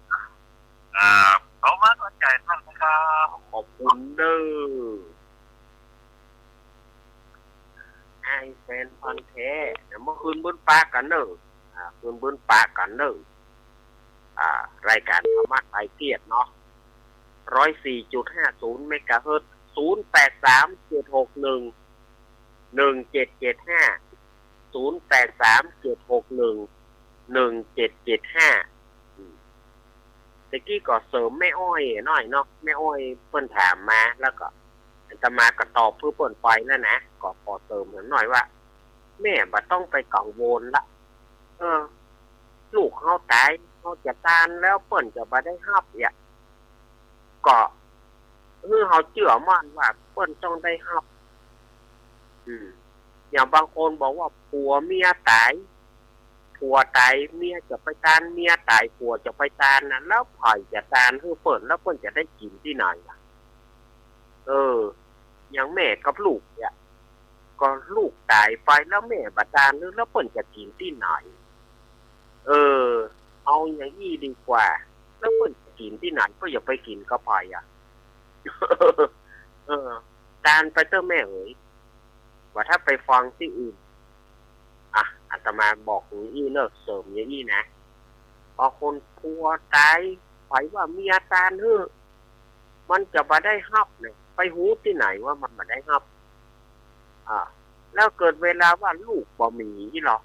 เขามาเข้าใจท่านนะครับ ขอบคุณเด้อไอ้แฟนพันธุ์แท้เมื่อคืนพื้นปากกันเนอะคืนพื้นปากกันเนอะรายการธรรมะไทยเทียดเนาะ 104.50 เมกะเฮิรตซ์ 0837611775 ตะกี้ก็เสริมแม่อ้อยหน่อยเนาะแม่อ้อยเพิ่นถามมาแล้วก็อาตมาก็ตอบเพื่อเปิ่นไปแล้วนะก็ขอเสริมหน่อยว่าแม่บ่ต้องไปกังวลละลูกเฮาตายเฮาจะตานแล้วเปิ้นจะบ่ได้รับก็เฮาเชื่อมั่นว่าเปิ้นต้องได้รับอย่างบางคนบอกว่าผัวเมียตายผัวตายเมียจะไปตานเมียตายผัวจะไปตานนะแล้วไผจะตานให้เปิ้นแล้วเปิ้นจะได้กินที่ไหนอย่างแม่กับลูกก็ลูกตายไปแล้วแม่บ่ตานแล้วเปิ้นจะกินที่ไหนเอาอย่างนี้ดีกว่าแล้วเปิ้นจะกินที่ไหนก็อย่าไปกินกับไผตานไปเตอร์แม่เอ๋ยว่าถ้าไปฟังที่อื่นอาตมาบอกอย่างนี้เลิกเสริมอย่างนี้นะพอคนผัวตายไปว่าเมียตานมันจะมาได้ฮับเนี่ยไปหูที่ไหนว่ามันมาได้ฮับแล้วเกิดเวลาว่าลูกบ่มีหรอก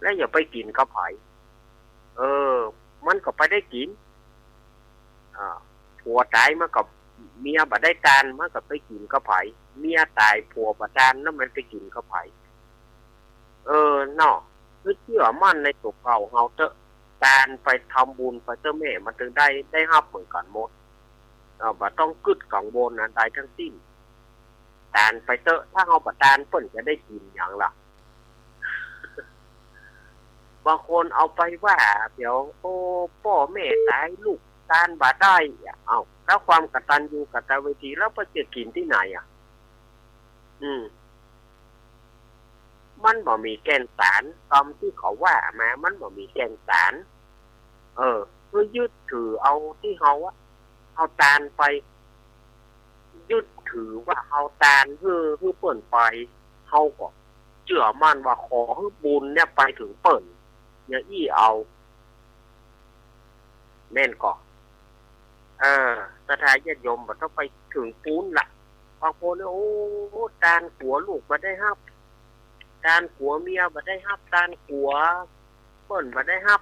แล้วอย่าไปกินกับไผมันก็ไปได้กินผัวตายมันกับเมียบ่ได้ตานมันก็ไปกินกับไผเมียตายผัวบ่ตานแล้วมันไปกินกับไผเนาะคือเชื่อมั่นในตัวเก่าเฮาเถอะการไปทำบุญไปเจ้าแม่มันถึงได้รับเหมือนกันหมดบ่ต้องกึดกังวลอันใดทั้งสิ้นตานไปเถอะถ้าเฮาบ่ตานเพิ่นจะได้กินหยังล่ะ บางคนเอาไปว่าเดี๋ยวพ่อแม่ตายลูกตานบ่ได้แล้วความกตัญญูกตเวทีแล้วเพิ่นจะกินที่ไหนมันบ่มีแก่นสารตามที่เขาว่ามามันบ่มีแก่นสารคือยึดถือเอาที่เฮาตานไปยึดถือว่าเฮาตานคือเปิ้นไปเฮาก็เชื่อมั่นว่าขอให้บุญเนี่ยไปถึงเปิ้นอย่าอี้เอาแม่นก็สถานญาติโยมบ่ต้องไปถึงปูนล่ะบางคนตานผัวลูกบ่ได้รับตานผัวเมียบ่ได้รับตานผัวเปิ้นบ่ได้รับ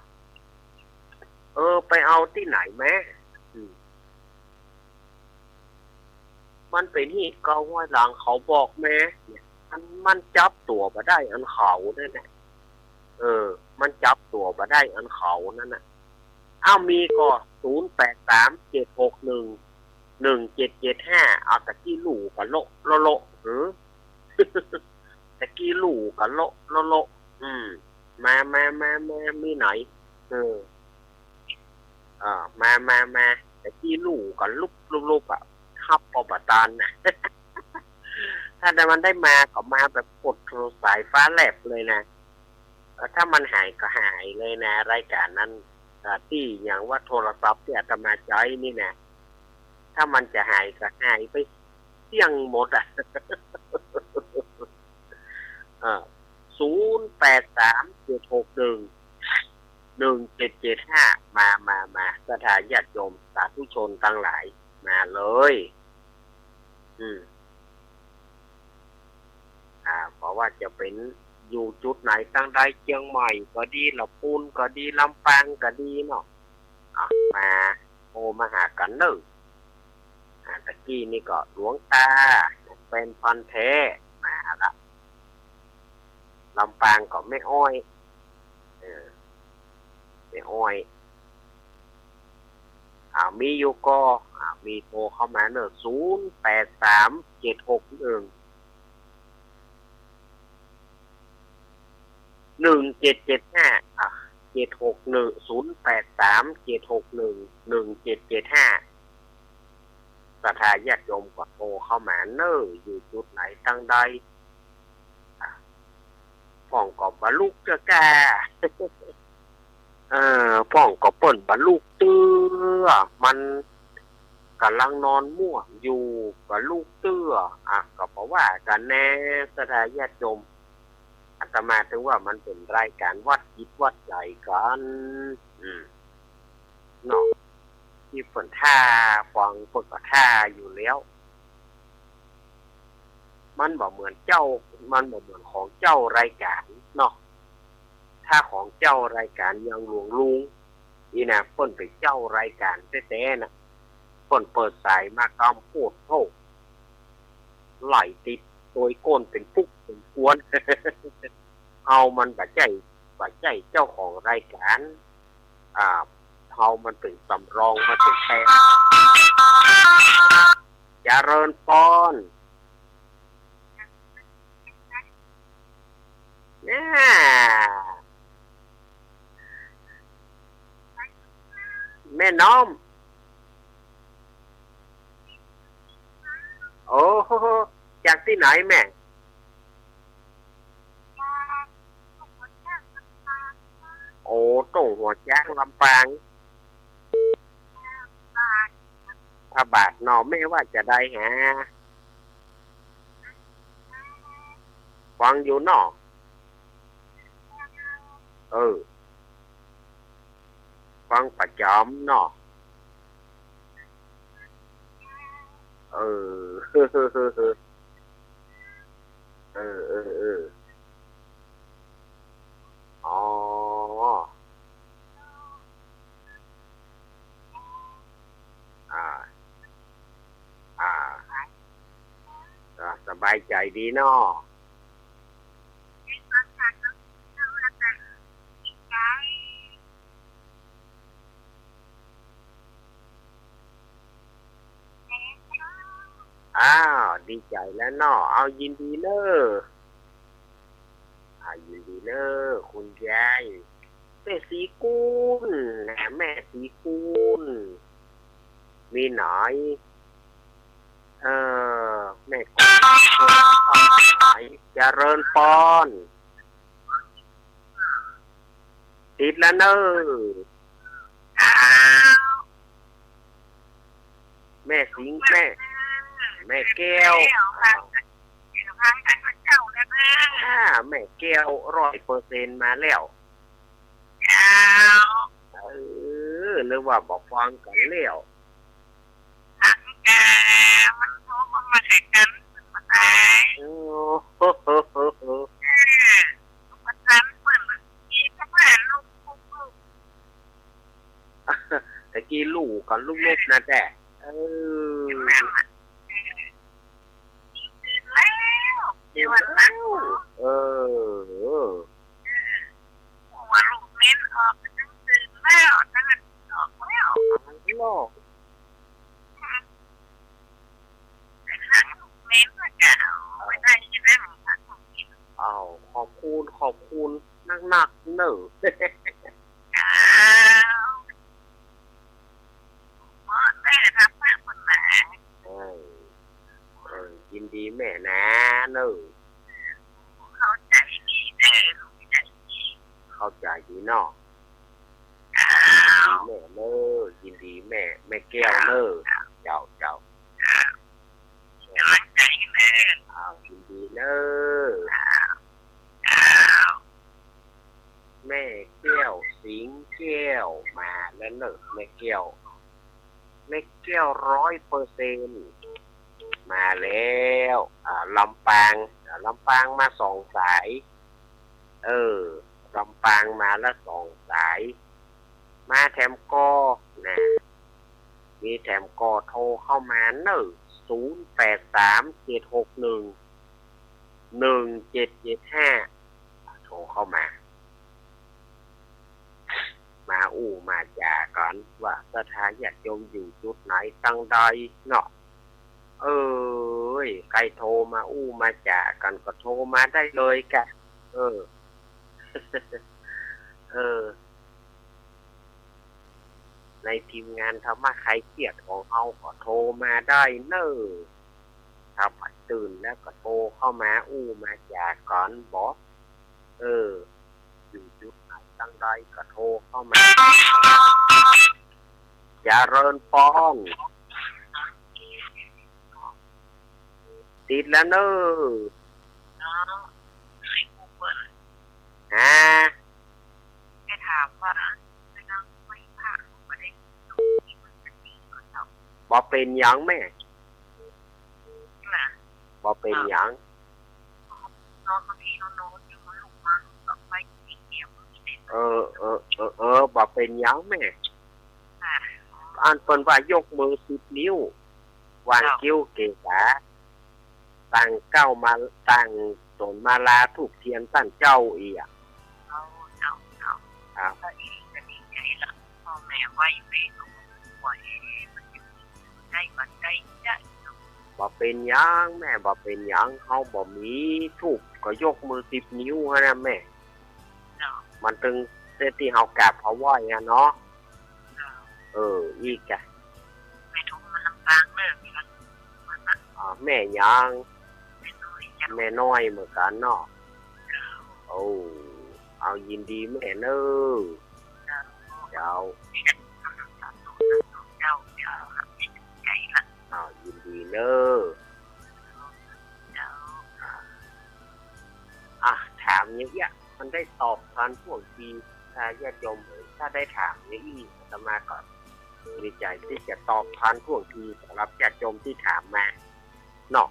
ไปเอาที่ไหนแม่มันเป็นที่เก่าห้อยหลังเขาบอกแม่มันจับตัวบ่ได้อันเขานั่นน่ะมันจับตัวบ่ได้อันเขานั่นน่ะมีก็0837611775เอาตะกี้ลูกก็โล ลู่กับโละมามีไหนมาแต่ที่ลู่กับลุกอ่ะทับปอบตานนะ ถ้าแต่มันได้มาก็มาแบบกดสายฟ้าแลบเลยนะถ้ามันหายก็หายเลยนะรายการนั้นที่อย่างว่าโทรศัพท์ที่อาตมาใช้นี่นะถ้ามันจะหายก็หายไปเสี่ยงหมดอ่ะ 0837611775มาสถานญาติโยมสาธุชนทั้งหลายมาเลยเพราะว่าจะเป็นอยู่จุดไหนตั้งใดเชียงใหม่ก็ดีลำพูนก็ดีลำปางก็ดีเนาะมามาหากันเนอะตะกี้นี่ก็หลวงตาเป็นพันแท้มาละลำปางก็ไม่อ้อยไม่อ้อยมีอยู่ก็มีโทรเข้ามาเนอะ08376117757610837611775สถาญาติโยมก็โทรเข้ามาเนอะอยู่จุดไหนตั้งใดพ่องก็บรรลุเจ้ากาพ่องก็เปิ่นบรรลุเตื้อมันกำลังนอนม่วงอยู่บรรลุเตื้อก็เพราะว่ากันแน่สถาญาติโยมอาตมาถึงว่ามันเป็นรายการวัดจิตวัดใจกันเนาะที่ฝนท่าฟังฝนก็ท่าอยู่แล้วมันบ่เหมือนของเจ้ารายการเนาะถ้าของเจ้ารายการยังหลวงลุงนี่นะเพิ่นเป็นเจ้ารายการแท้ๆนะเพิ่นเปิดสายมากำพูดโทษไหลติดโดยก้นเป็นปุ๊กเป็นกวน เอามันบาดใจเจ้าของรายการเอามันเป็นสำรองมาเป็นแทนเจริญพรแม่น้อมโอ้จากที่ไหนแม่โอ้ตรงหัวช้างลำปางถ้าบาทนอไม่ว่าจะได้ฮะฟังอยู่นอฟังประจำเนาะอ๋อสบายใจดีเนาะดีใจแล้วเนาะเอายินดีเนอะยินดีเนอะคุณยายแม่สีกุลแม่สีกุลมีหน่อยแม่กุลเจริญพรติดแล้วเนอะแม่สิงแม่แก้วแม่แก้ว100%มาแล้วหรือว่าบอกฟังกันแล้วมันโทรมาแข่งกันมาตายมันทันเหมือนมีก็แม่ลูกตะกี้ลูกกับลูกนะแต่เดี๋ยววันนั้นว่าลูกเน้นออกตั้งตื่นแล้วตั้งออกแล้วโลกแต่ครั้งลูกเน้นก็จะเอาไว้ได้ยังไงของกินเอา คุณนักๆเนอะ อ้าวพ่อแม่ทำแม่คนไหน เออยินดีแม่นะเนอะ เขาใจดีแน่ลูกใจดี เข้าใจดีเนาะ อ้าว แม่เนอะยินดีแม่แก้วเนอะเจ้า กำลังใจแน่ ยินดีเนอะ อ้าว แม่แก้วสิงแก้วมาแล้วเนอะแม่แก้ว100%มาแล้วลำปางมา2 สายลำปางมาแล้ว2 สายมาแถมก็นะมีแถมก็โทรเข้ามาเนอะ0837611775โทรเข้ามามาจากกันว่าสถานญาติโยมอยู่จุดไหนตั้งใดเนาะใครโทรมามาจากกันก็โทรมาได้เลยกะในทีมงานธรรมะใครเครียดของเขาก็โทรมาได้เนอะถ้าผัดตื่นแล้วก็โทรเข้ามามาจากก่อนบอกอยู่จุดไหนตั้งใดก็โทรเข้ามาอย่าเรินป้อนติดแล้วเนอะ น้องให้กูเปิด ฮะ ให้ถามว่าไม่นั่งไม่ผ่าไม่ได้ดูที่มันจะดีกว่าเรา บ่เป็นหยังแม่ น่ะ บ่เป็นหยัง นอนบางทีนอนอยู่มันลุกมาแบบไปกินเดียวมันเด็ด บ่เป็นหยังแม่ น่ะ อันเปิ้นว่ายกมือ10 นิ้ววางกิ้วเกษาตั้งเก้ามาตั้งตนมาลาถูกเทียนตั้งเจ้าอีอ่ะ เอาก็ดีก็ดีใจละพ่อแม่ไหวไปก็ไหวมันจะได้มันได้ได้ บ่เป็นหยังแม่บ่เป็นหยังเฮาบ่มีถูกก็ยกมือ10 นิ้วหั่นน่ะแม่ เนาะ มันถึงเส้นที่เฮากราบเขาไหว้อะเนาะอีกอ่ะ ไม่ทุกมันลำบากเลยมัน แม่ยัง ไม่น้อยจัง แม่น้อยเหมือนกันเนาะเอายินดีแม่เนอะเจ้า เจ้าใจละ ยินดีเนอะ เจ้า ถามอย่างเงี้ยมันได้ตอบทันพวกทีถ้าญาติโยมถ้าได้ถามอย่างนี้อาตมาก่อนดีใจที่จะตอบทันพวกทีสำหรับญาติโยมที่ถามมาเนาะ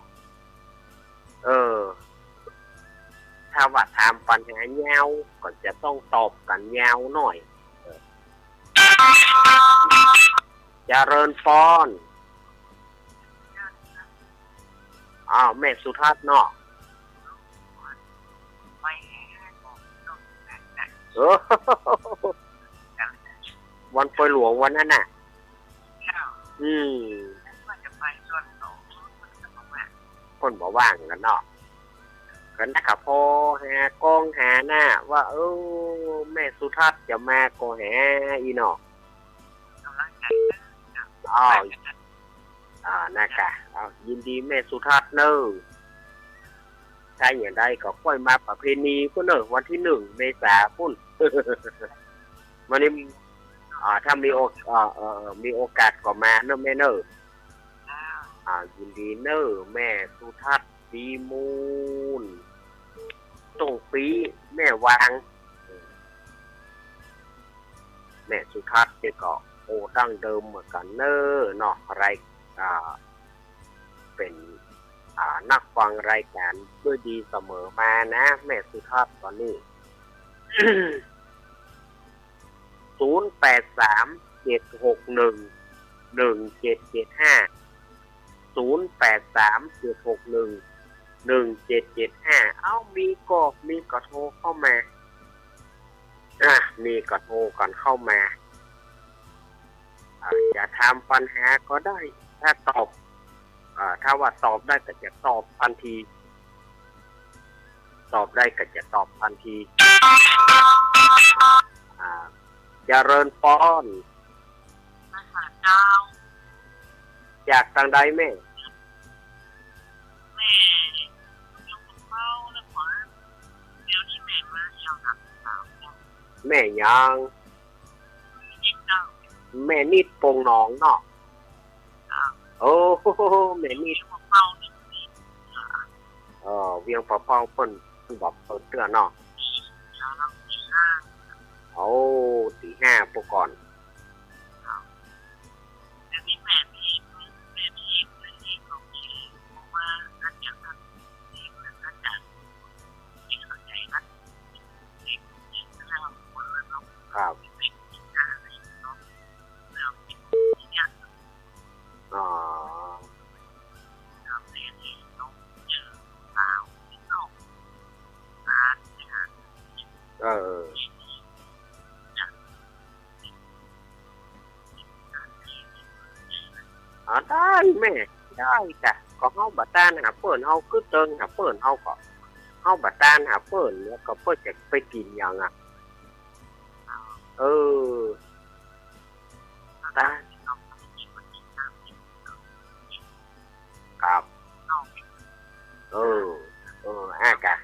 ถ้าว่าถามปัญหายาวก็จะต้องตอบกันยาวหน่อยเจริญพรแม่สุทัศน์เนาะ ไม่ วันปล่อยหลวงวันนั้นน่ะ เจ้าว่าจะไปส่วนโตมันจะบอกว่า คนบอกว่างกันเนาะกันนะครับพอหากองหาหน้าว่าแม่สุทัศน์จะมาก็หาอีเนาะ กำลังใจ นะคะยินดีแม่สุทัศน์เนอะใช่อย่างใดก็ค่อยมาประเพณีก็เนอะวันที่1 เมษายนพุ่น วันนี้ถ้ามีโอกาสก็มาเนอะแม่เนอะยินดีเนอะแม่สุทัศน์ปีมูลตรงปีแม่วางแม่สุทัศน์เนี่ยก็ดั้งเดิมเหมือนกันเนอะเนาะอะไรเป็นนักฟังรายการด้วยดีเสมอมานะแม่สุทัศน์ตอนนี้ 0837611775 0837611775มีก็โทรเข้ามามีก็โทรกันเข้ามาจะถามปัญหาก็ได้ถ้าถ้าว่าตอบได้ก็จะตอบทันที ตอบได้ก็จะตอบทันทีเจริญปอน ภาษาเจ้า จากทางใดแม่ แม่ยังเข้าแล้วขอเดี๋ยวนี้แม่มาเที่ยวกับสาวเนี่ย แม่ยัง ยิ่งเจ้า แม่นิดโปงหนองเนาะ เจ้า โอ้โหแม่นิด ที่เข้านี่ เวียงปะเป้าเปิ้นบอกเปิดเตือนเนาะ เราต้องมีห้า โอ้ตีห้าปก่อน เดี๋ยวนี้แม่พี่เลยของชื่อเพราะว่าอาจารย์ท่านที่อาจารย์ที่เข้าใจนะที่เราคนละน้อง ครับ เป็นอะไรเนาะเราเป็นอย่าง อ๋อ เราเรียนน้องเจอสาวที่นอกร้านนะฮะ เออได้แม่ได้จ้ะก็เฮาบัดตานหาเปิ้นเฮาคือเติงหาเปิ้นเฮาก็เฮาบัดตานหาเปิ้นแล้วก็เปิ้นจะไปกินหยังอ่ะเออได้ครับเอออากะ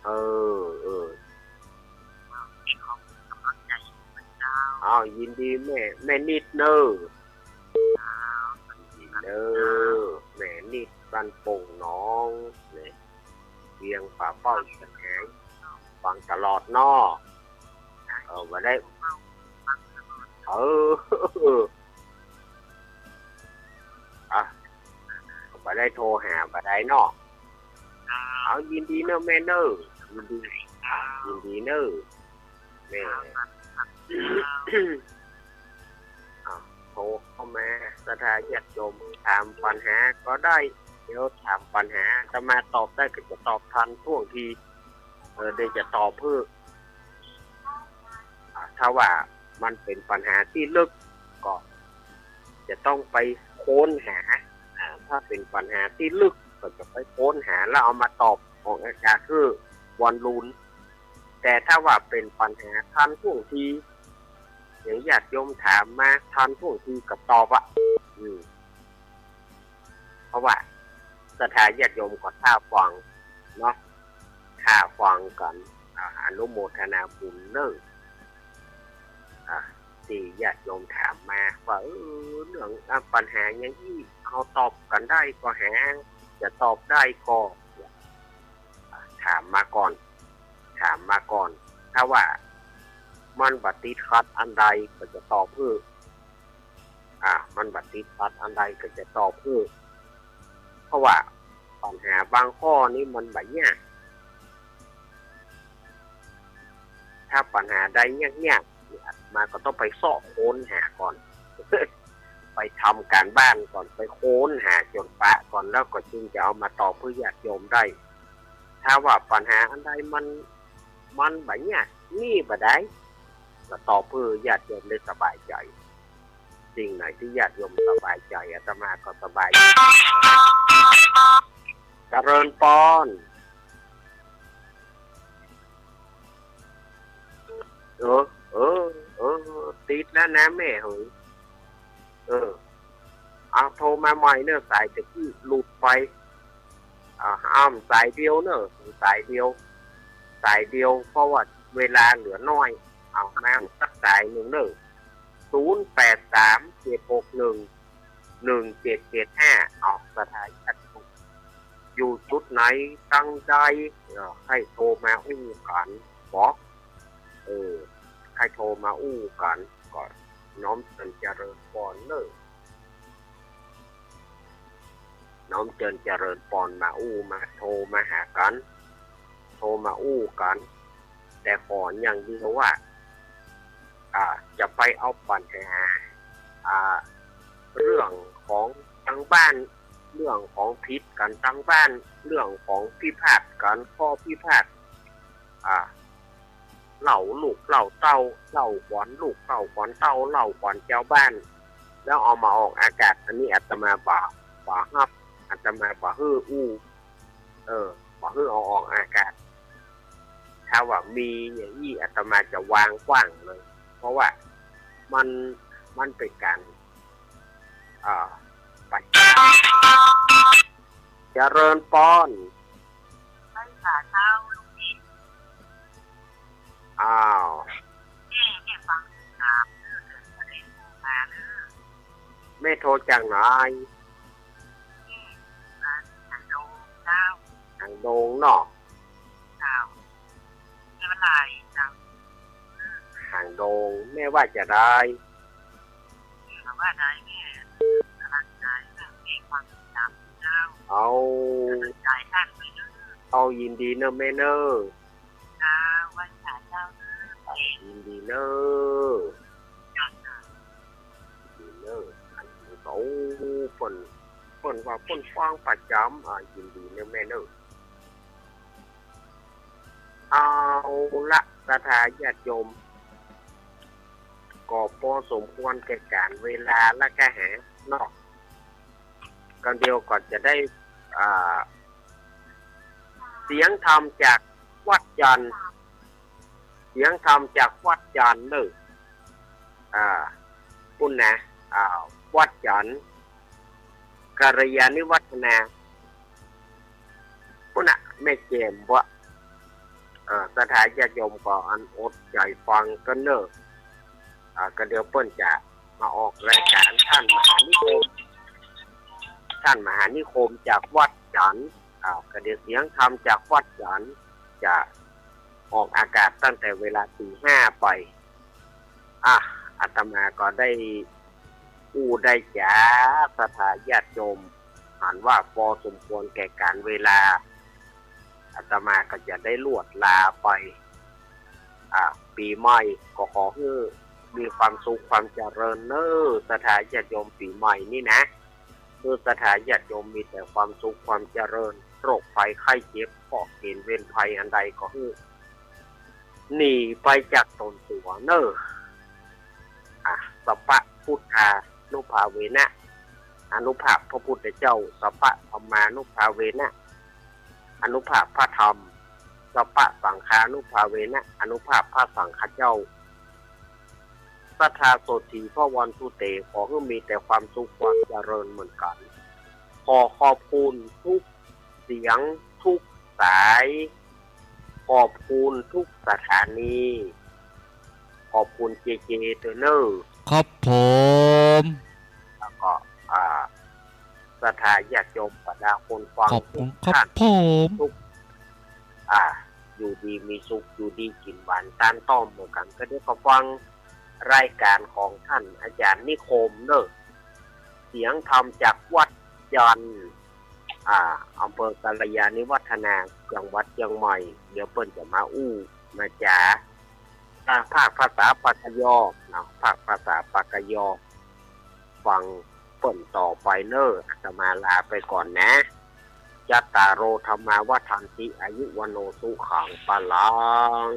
เออเอายินดีแม่นิดเนอยินเด้อแม่นิดบ้านโป่งน้องเนี่ยเวียงป่าเป้าสังหารฟังตลอดนอมาได้มาได้โทรหามาได้นอเอายินดีเนอะแม่เนอะยินดีเนอะแม่โทรเข้ามาสถาญาติโยมถามปัญหาก็ได้เดี๋ยวถามปัญหาจะมาตอบได้ก็จะตอบทันท่วงทีเดี๋ยวจะตอบเพื่อถ้าว่ามันเป็นปัญหาที่ลึกก็จะต้องไปค้นหาถ้าเป็นปัญหาที่ลึกก็จะไปค้นหาแล้วเอามาตอบของอาจารย์คือวันรุนแต่ถ้าว่าเป็นปัญหาทันท่วงทีอย่างญาติโยมถามมาทันท่วงทีกับตอบเพราะว่าสถาญาติโยมก็ท่าฟังเนาะท่าฟังกันอนุโมทนาบุญเนอะที่ญาติโยมถามมาว่าเรื่องปัญหาอย่างที่เขาตอบกันได้ก็หาจะตอบได้ก็ถามมาก่อนถ้าว่ามันบัติดขัดอันใดก็จะตอบเพื่อมันบัติดขัดอันใดก็จะตอบเพื่อเพราะว่าปัญหาบางข้อนี้มันแบบเนี้ยถ้าปัญหาใดเนี่ยมาก็ต้องไปซ่อค้นหาก่อน ไปทำการบ้านก่อนไปค้นหาจนปะก่อนแล้วก็จึงจะเอามาตอบเพื่อญาติโยมได้ถ้าว่าปัญหาอันใดมันแบบเนี้ยนี่บ่ได้ก็ตอบเพื่อญาติโยมได้สบายใจสิ่งไหนที่ญาติโยมสบายใจอาตมาก็สบายใจเจริญปอนติดแล้วนะแม่เฮ้ยเอาโทรมาใหม่เนอะสายตะกี้หลุดไปสายเดียวเนอะสายเดียวเพราะว่าเวลาเหลือน้อยเอาแม่สักสายหนึ่งเนอะ0837611775เอาสถานที่อยู่จุดไหนตั้งใจให้โทรมาอู้กันบอกให้โทรมาอู้กันก่อนน้อมเจริญพรเนอะน้อมเจริญพรมาอู้มาโทรมาหากันโทรมาอู้กันแต่ขออย่างเดียวว่าจะไปเอาปัญหาเรื่องของทั้งบ้านเรื่องของพิษกันทั้งบ้านเรื่องของพิพาทกันข้อพิพาท เหล่าลูกเหล่าเต้าเหล่าขวัญลูกเหล่าขวัญเต้าเหล่าขวัญเจ้าบ้านแล้วเอามาออกอากาศอันนี้อาตมาบ่ฮับอาตมาบ่ฮื้ออู้บ่ฮื้อเอาออกอากาศถ้าว่ามีอย่างนี้อาตมาจะวางกว้างเลยเพราะว่ามันเป็นการปัจจัยเจริญป้อน ไม่ขาเท้าลูกนี้ อ้าว แม่ฟังตามเรื่องอะไรมาเรื่อง ไม่โทรจังไหน ทางโดเจ้า ทางโดงเนาะ เจ้าเรื่องอะไรเจ้า ทางโดงแม่ว่าจะได้ ถามว่าได้แม่กำลังใจแม่ฟังตามเจ้า เอา ใจท่านไปเรื่อย เอายินดีเนอะแม่เนอะ นะวันขาเจ้าเรื่อย ยินดีเนอะยินดีเนอะอันนี้เขาเปิ่นว่าเปิ่นฟังประจำยินดีเนอะแม่เนอะเอาละศรัทธาญาติโยมก็พอสมควรแก่การเวลาและก็หานอกกันเดียวก่อนจะได้เสียงธรรมจากวัดจันทร์เสียงธรรมจากวัดจันทร์เลยปุ่นนะวัดจันทร์กัลยาณิวัฒนาปุ่นนะแม่เจมว่าสถานญาติโยมก็อันอดใจฟังกันเนอะก็เดี๋ยวเปิ้นจะมาออกรายการท่านมหานิคมจากวัดจันทร์ก็เดี๋ยวเสียงธรรมจากวัดจันทร์จะออกอากาศตั้งแต่เวลา 4-5 ไปอาตมาก็ได้ได้จ้าสถานญาติโยมอ่านว่าพอสมควรแก่การเวลาอาตมาก็จะได้ลวดลาไปปีใหม่ก็ขอให้มีความสุขความเจริญเนอะสถานญาติโยมปีใหม่นี่นะคือสถานญาติโยมมีแต่ความสุขความเจริญโรคภัยไข้เจ็บก็เห็นเว้นภัยอันใดก็ให้หนีไปจากตนตัวเนอะสัพพะพุทธานุภาเวนะอนุภาพพระพุทธเจ้าสัพพะธรรมานุภาเวนะอนุภาพพระธรรมสัพพะสังฆานุภาเวนะอนุภาพพระสังฆเจ้าสัทธาโสตีพระวันตุเตขอให้มีแต่ความสุขความเจริญเหมือนกันขอขอบคุณทุกเสียงทุกสายขอบคุณทุกสถานีขอบคุณเจเจเทอร์เนอร์ครับผม แล้วก็สถานญาติโยมบรรดาคนฟัง ขอบคุณค ทุ รั ก บ ท่าน ผม ทุกอยู่ดีมีสุขอยู่ดีกินหวานต้านต้อมเหมือนกันก็ได้ก็ฟังรายการของท่านอาจารย์นิคมเนอะเสียงธรรมจากวัดจันทร์อำเภอกัลยาณิวัฒนาจังหวัดเชียงใหม่เดี๋ยวเปิ้นจะมามาจ๋าภาคภาษาปากกยอนะภาคภาษาปากกยอฟังเปิ้นต่อไปเนอะจะมาลาไปก่อนนะยัตตาโรธรรมาวัฏันติอายุวโนสุขังปะลัง